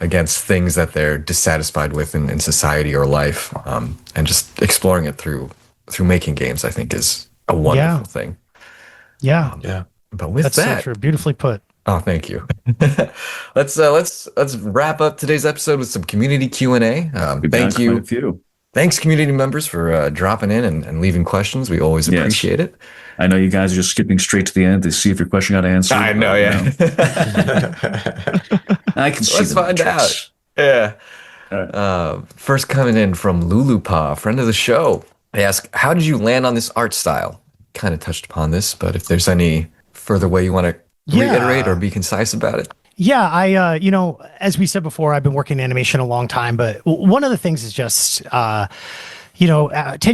against things that they're dissatisfied with in society or life, and just exploring it through making games, I think is a wonderful thing. Yeah. But with That's that, so true. Beautifully put. oh, thank you. Let's wrap up today's episode with some community Q&A. Thank you. Quite a few. Thanks, community members, for dropping in and leaving questions. We always appreciate it. I know you guys are just skipping straight to the end to see if your question got answered. I know, yeah. I can see. Let's find out. Yeah. All right. First coming in from Lulupa, friend of the show. They ask, how did you land on this art style? Kind of touched upon this, but if there's any further way you want to reiterate or be concise about it. Yeah, I, as we said before, I've been working in animation a long time, but one of the things is just, 10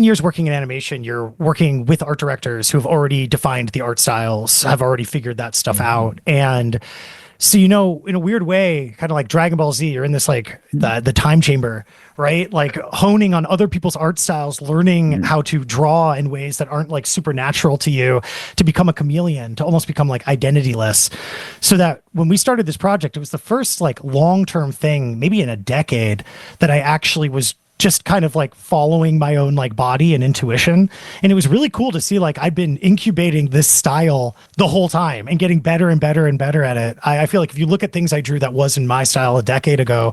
years working in animation, you're working with art directors who have already defined the art styles, have already figured that stuff out. And so, in a weird way, kind of like Dragon Ball Z, you're in this like the time chamber, right? Like honing on other people's art styles, learning how to draw in ways that aren't like supernatural to you, to become a chameleon, to almost become like identityless. So that when we started this project, it was the first like long-term thing, maybe in a decade, that I actually was just kind of like following my own like body and intuition. And it was really cool to see like I'd been incubating this style the whole time and getting better and better and better at it. I feel like if you look at things I drew that wasn't my style a decade ago,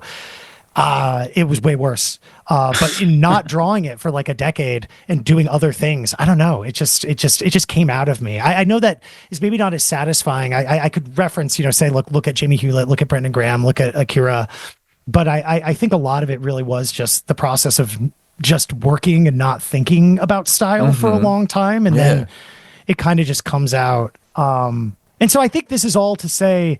it was way worse. But in not drawing it for like a decade and doing other things, I don't know. It just came out of me. I know that is maybe not as satisfying. I could reference, say, look at Jamie Hewlett, look at Brendan Graham, look at Akira. But I think a lot of it really was just the process of just working and not thinking about style for a long time. And then it kind of just comes out. And so I think this is all to say,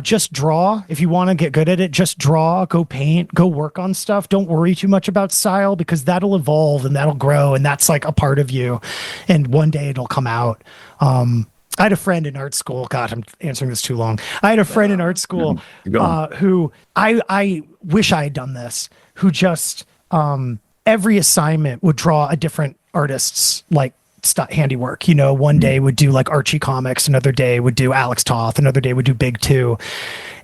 just draw. If you want to get good at it, just draw, go paint, go work on stuff. Don't worry too much about style because that'll evolve and that'll grow. And that's like a part of you. And one day it'll come out. I had a friend in art school. God, I'm answering this too long. I had a friend in art school who I wish I had done this, who just every assignment would draw a different artist's like handiwork. One day would do like Archie comics, another day would do Alex Toth, another day would do Big Two.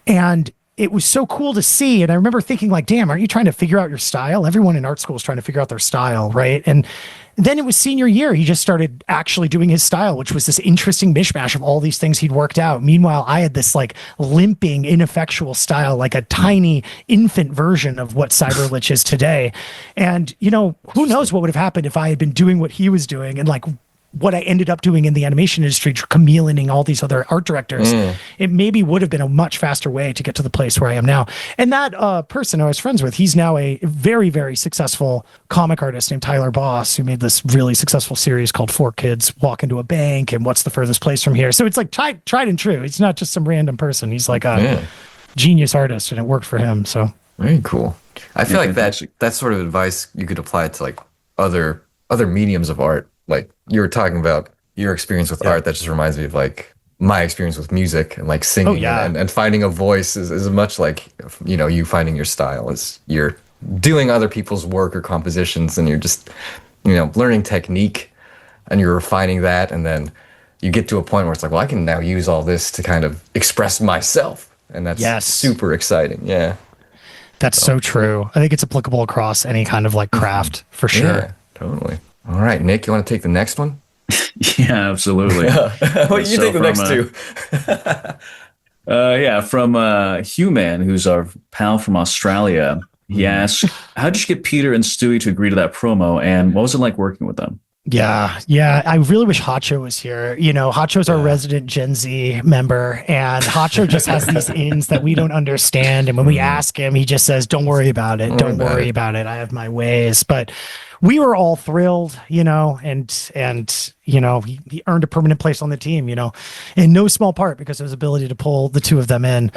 And it was so cool to see. And I remember thinking like, damn, aren't you trying to figure out your style? Everyone in art school is trying to figure out their style, right? And then it was senior year. He just started actually doing his style, which was this interesting mishmash of all these things he'd worked out. Meanwhile, I had this like limping, ineffectual style, like a tiny infant version of what Cybrlich is today. And, who knows what would have happened if I had been doing what he was doing and like what I ended up doing in the animation industry, chameleoning all these other art directors, it maybe would have been a much faster way to get to the place where I am now. And that person I was friends with, he's now a very, very successful comic artist named Tyler Boss, who made this really successful series called Four Kids Walk Into a Bank and What's the Furthest Place from Here. So it's like tried and true. It's not just some random person. He's like a genius artist, and it worked for him. So very cool. I feel like that sort of advice you could apply to like other mediums of art. Like you were talking about your experience with art, that just reminds me of like my experience with music and like singing and finding a voice is as much like, you know, you finding your style as you're doing other people's work or compositions, and you're just, you know, learning technique and you're refining that, and then you get to a point where it's like, well, I can now use all this to kind of express myself, and that's super exciting. Yeah. That's so true. I think it's applicable across any kind of like craft for sure. Yeah, totally. All right, Nick, you want to take the next one? Yeah, absolutely. Well, you take the next two. From Hugh-Man, who's our pal from Australia. He asked, how did you get Peter and Stewie to agree to that promo, and what was it like working with them? Yeah. I really wish Hacho was here. You know, Hacho's our resident Gen Z member, and Hacho just has these ins that we don't understand. And when we ask him, he just says, "Don't worry about it. Don't worry about it. I have my ways." But we were all thrilled, you know, and you know, he earned a permanent place on the team, you know, in no small part because of his ability to pull the two of them in.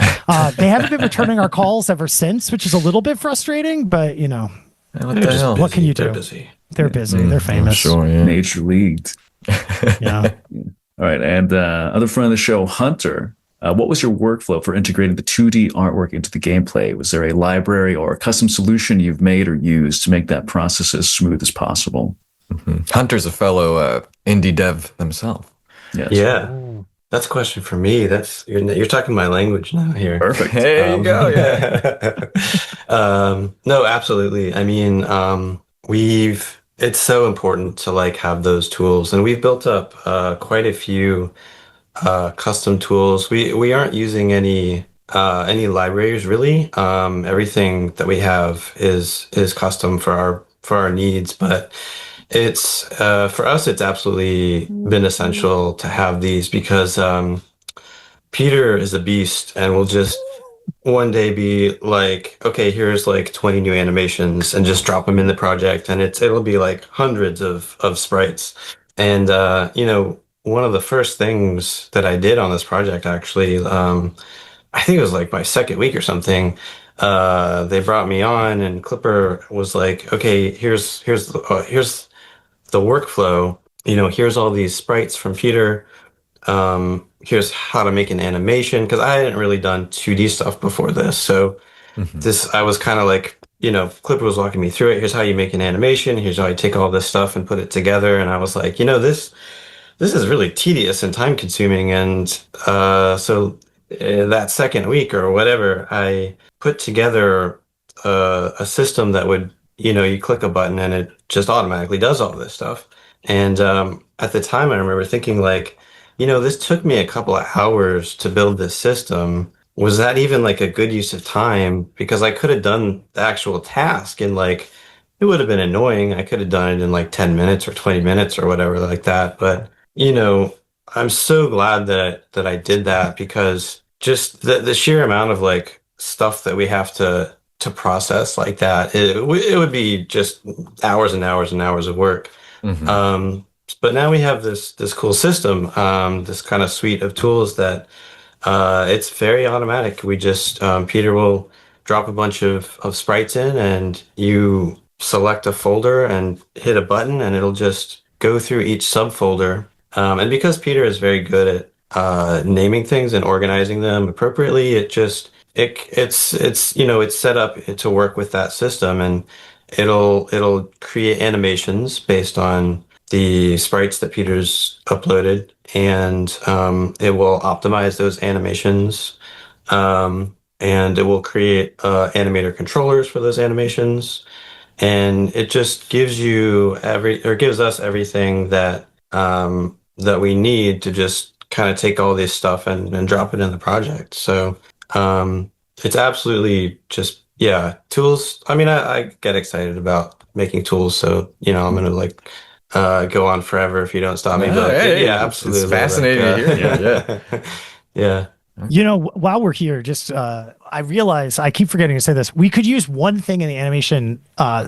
They haven't been returning our calls ever since, which is a little bit frustrating, but you know, what can you do? They're busy. They're famous. Sure, yeah. Major leagued. Yeah. All right. And other friend of the show, Hunter, what was your workflow for integrating the 2D artwork into the gameplay? Was there a library or a custom solution you've made or used to make that process as smooth as possible? Hunter's a fellow indie dev himself. Yes. Yeah. That's a question for me. You're talking my language now here. Perfect. There you go. Yeah. No, absolutely. I mean, it's so important to like have those tools, and we've built up quite a few custom tools. We aren't using any libraries really. Everything that we have is custom for our needs, but it's for us it's absolutely been essential to have these because Peter is a beast and will just one day be like, okay, here's like 20 new animations, and just drop them in the project, and it'll be like hundreds of sprites. And you know, one of the first things that I did on this project actually, I think it was like my second week or something, they brought me on, and Clipper was like, okay, here's the workflow. You know, here's all these sprites from Peter. Here's how to make an animation, because I hadn't really done 2D stuff before this. So I was kind of like, you know, Clipper was walking me through it. Here's how you make an animation. Here's how I take all this stuff and put it together. And I was like, you know, this is really tedious and time consuming. And so that second week or whatever, I put together a system that would, you know, you click a button and it just automatically does all this stuff. And at the time, I remember thinking like, you know, this took me a couple of hours to build this system. Was that even like a good use of time? Because I could have done the actual task in like, it would have been annoying. I could have done it in like 10 minutes or 20 minutes or whatever like that. But, you know, I'm so glad that I did that, because just the sheer amount of like stuff that we have to process like that, it would be just hours and hours and hours of work. But now we have this cool system, this kind of suite of tools that it's very automatic. We just Peter will drop a bunch of sprites in, and you select a folder and hit a button, and it'll just go through each subfolder. And because Peter is very good at naming things and organizing them appropriately, it's you know, it's set up to work with that system, and it'll create animations based on the sprites that Peter's uploaded, and it will optimize those animations, and it will create animator controllers for those animations, and it just gives gives us everything that that we need to just kind of take all this stuff and drop it in the project. So it's absolutely just, yeah, tools. I mean, I get excited about making tools, so you know, I'm gonna like go on forever if you don't stop me. Oh, But hey, yeah, it's absolutely. fascinating to hear. Yeah. Yeah. You know, while we're here, just I realize I keep forgetting to say this. We could use one thing in the animation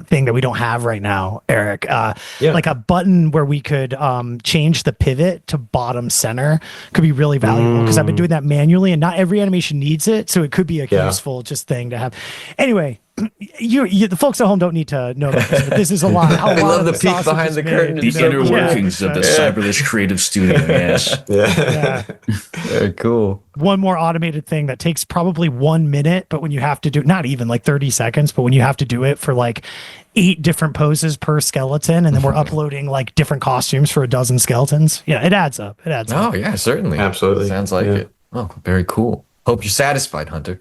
thing that we don't have right now, Eric. Yeah. Like a button where we could change the pivot to bottom center could be really valuable because I've been doing that manually, and not every animation needs it, so it could be a useful just thing to have. Anyway. The folks at home don't need to know about this, but this is a lot. How They a lot love of the peek sausage behind is the made, curtain. The It's so inner cool. workings of the Cybrlich creative studio. Yes. Yeah. Very cool. One more automated thing that takes probably 1 minute, but when you have to do not even like 30 seconds, but when you have to do it for like 8 different poses per skeleton, and then we're uploading like different costumes for a dozen skeletons. Yeah, it adds up. It adds up. Oh, yeah, certainly. Absolutely. Sounds like Yeah. it. Oh, very cool. Hope you're satisfied, Hunter.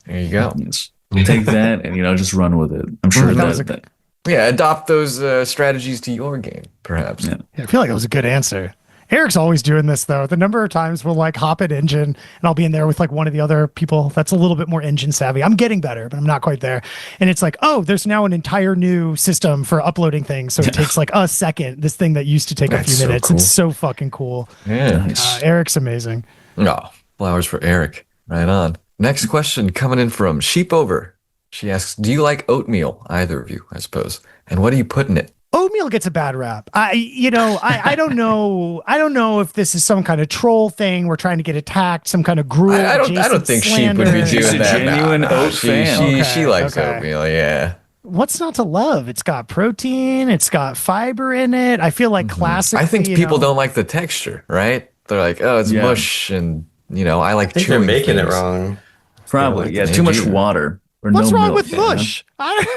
There you go. Yes. Take that and just run with it. I'm sure That was that Yeah, adopt those strategies to your game, perhaps. Yeah. Yeah, I feel like it was a good answer. Eric's always doing this though. The number of times we'll like hop at engine and I'll be in there with like one of the other people that's a little bit more engine savvy. I'm getting better, but I'm not quite there. And it's like, oh, there's now an entire new system for uploading things. So it takes like a second. This thing that used to take a That's few so minutes. cool. It's so fucking cool. Yeah. Nice. Eric's amazing. Oh, flowers for Eric. Right on. Next question coming in from Sheep Over. She asks, do you like oatmeal? Either of you, I suppose. And what do you put in it? Oatmeal gets a bad rap. I don't know. I don't know if this is some kind of troll thing. We're trying to get attacked. Some kind of gruel. I don't think Sheep would be slander. She's doing a that. genuine oat fan. She Okay, likes okay. oatmeal, yeah. What's not to love? It's got protein. It's got fiber in it. I feel like classic. I think people don't like the texture, right? They're like, oh, it's Yeah. mush, and I like I think they're chewing making it things. wrong. Probably. Yeah, Maybe. too much water. Or What's no wrong milk, with mush?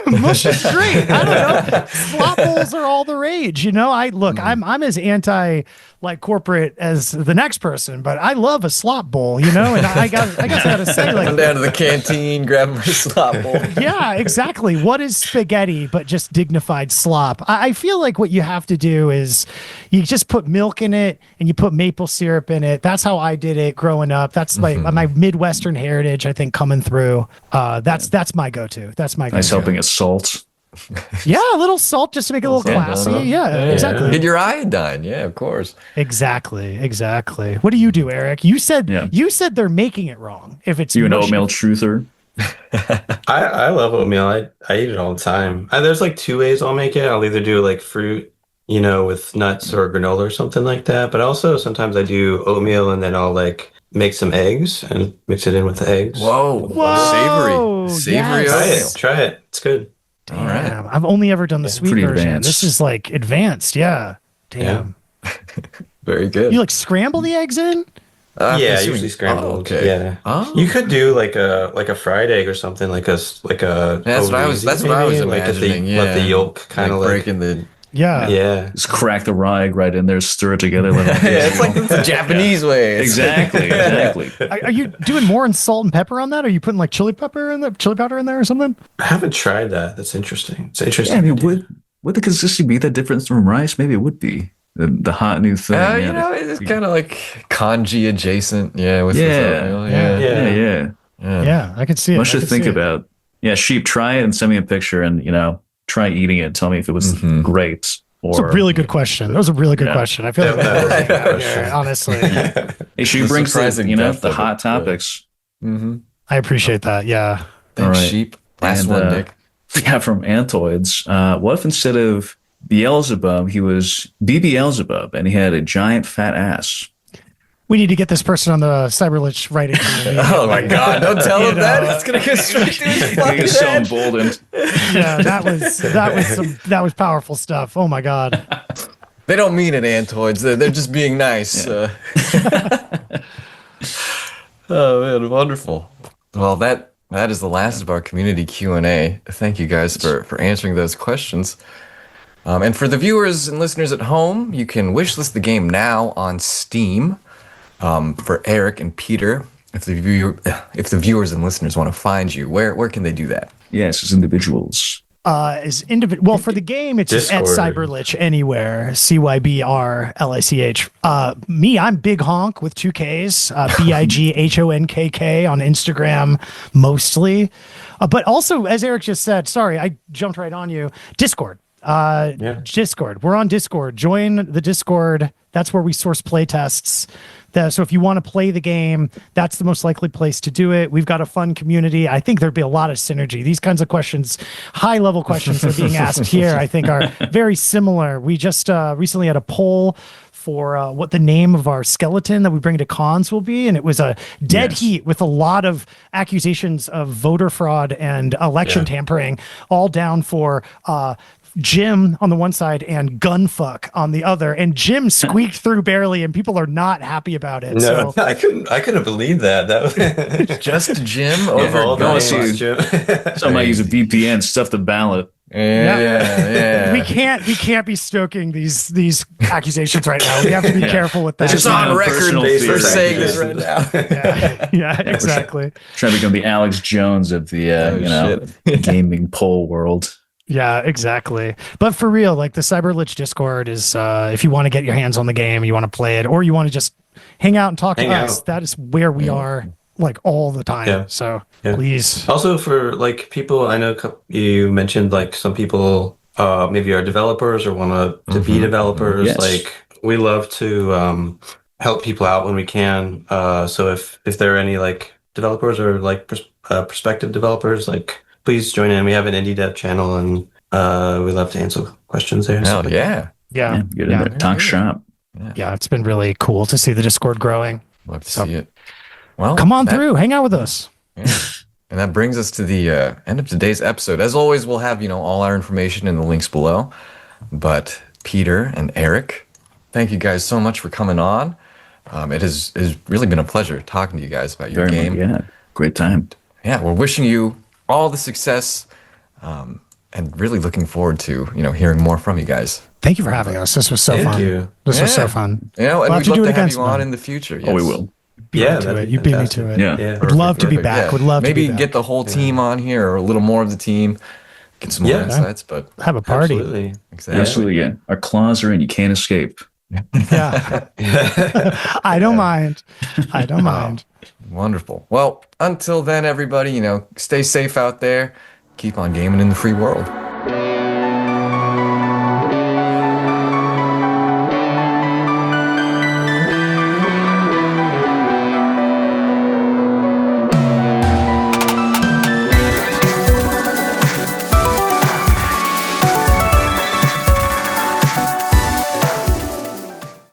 Mush is great. I don't know. Slop bowls are all the rage. I'm as anti like corporate as the next person, but I love a slop bowl. And I guess I gotta say, Come like, down to the canteen, grab my slop bowl. yeah, exactly. What is spaghetti but just dignified slop? I feel like what you have to do is you just put milk in it and you put maple syrup in it. That's how I did it growing up. That's like my Midwestern heritage, I think, coming through. That's my go-to. That's my go-to. Nice helping of salt. Yeah, a little salt just to make it a little classy. Yeah, exactly. Get your iodine, yeah, of course. Exactly. What do you do, Eric? You said they're making it wrong. If it's You an mushy. oatmeal truther? I love oatmeal. I eat it all the time. There's like 2 ways I'll make it. I'll either do like fruit, with nuts or granola or something like that. But also sometimes I do oatmeal and then I'll like make some eggs and mix it in with the eggs. Whoa. Savory yes. oatmeal. Try it. It's good. All right. Damn, I've only ever done the sweet pretty version. advanced. This is like advanced. Yeah. Damn. Very good. You like scramble the eggs in? I'm Yeah, assuming- usually scrambled. Oh, okay. Yeah. Oh. You could do like a fried egg or something like a That's what I was imagining. Let Yeah. the yolk kind of like breaking the. Yeah. yeah. Just crack the raw egg right in there, stir it together. Yeah, it's like the Japanese way. Exactly. Are you doing more in salt and pepper on that? Are you putting like chili powder in there or something? I haven't tried that. That's interesting. It's interesting. Yeah, I mean, would the consistency be that different from rice? Maybe it would be the hot new thing. It's kind of like kanji adjacent. Yeah. With oatmeal. Yeah. Yeah, I could see it. Much I to could think see it. about. Yeah, Sheep, try it and send me a picture and, try eating it. Tell me if it was great. It's a really good question. That was a really good Yeah. question. I feel like That was a good that question. honestly. Hey, Sheep The brings surprising the depth of hot it, topics. Mm-hmm. I appreciate that. Yeah. Thanks, All right. sheep. Last And, one, Nick. Yeah, from Antoids. What if instead of Beelzebub, he was Beelzebub and he had a giant fat ass? We need to get this person on the Cybrlich writing team. Oh my God! Don't tell him know. that. It's gonna go straight to his I think fucking it's so head. emboldened. Yeah, that was powerful stuff. Oh my God. They don't mean it, Antoids. They're just being nice. Oh man, wonderful. Well, that is the last of our community Q&A. Thank you guys for answering those questions. And for the viewers and listeners at home, you can wishlist the game now on Steam. For Eric and Peter, if the viewers and listeners want to find you, where can they do that? Yes, as individuals. Is individual. Well, for the game, it's just at Discord. Cybrlich anywhere. Cybrlich. Me, I'm Big Honk with 2 Ks. BIGHONKK on Instagram mostly. But also, as Eric just said, sorry, I jumped right on you. Discord. Yeah. Discord. We're on Discord. Join the Discord. That's where we source play tests. So if you want to play the game, that's the most likely place to do it. We've got a fun community. I think there'd be a lot of synergy. These kinds of questions, high level questions that are being asked here, I think are very similar. We just recently had a poll for what the name of our skeleton that we bring to cons will be. And it was a dead heat with a lot of accusations of voter fraud and election tampering, all down for Jim on the one side and gunfuck on the other. And Jim squeaked through barely, and people are not happy about it. No, So I couldn't believe that. That was Just Jim of over all the Gus. names, Jim. Somebody might use a VPN, stuff the ballot. Yeah. we can't be stoking these accusations right now. We have to be careful with that. That's It's just on my record personal for theory. saying this right now. yeah, exactly. Trying to become the Alex Jones of the gaming poll world. Yeah, exactly. But for real, like the Cybrlich Discord is if you want to get your hands on the game, you want to play it, or you want to just hang out and talk to us, that is where we are like all the time. Yeah. So Yeah. please. Also for like people, I know you mentioned like some people maybe are developers or want to be developers. Yes. Like we love to help people out when we can. So if there are any like developers or like prospective developers, like please join in. We have an indie dev channel, and we love to answer questions there. Hell yeah. Yeah. Get in there, talk shop. Yeah, it's been really cool to see the Discord growing. Love to see it. Well, Come on through, hang out with us. Yeah. And that brings us to the end of today's episode. As always, we'll have, all our information in the links below. But Peter and Eric, thank you guys so much for coming on. It has really been a pleasure talking to you guys about your game. Yeah, great time. Yeah, we're wishing you all the success and really looking forward to, hearing more from you guys. Thank you for having us. This was so Thank fun. you. This was so Yeah. fun. And We'll have we'd to love do it to have again you on sometime. in the future. Oh, we yes. will. Yeah, To that'd it. be You beat me fantastic. to it. Yeah. Yeah. Would love to be Perfect, back. yeah. Would love Maybe to be back. get the whole team on here, or a little more of the team, get some more Yeah. insights. But Have a party. Absolutely. exactly. Absolutely, yeah. Our claws are in. You can't escape. Yeah. I don't mind. I don't mind. Wonderful. Well, until then, everybody, stay safe out there. Keep on gaming in the free world.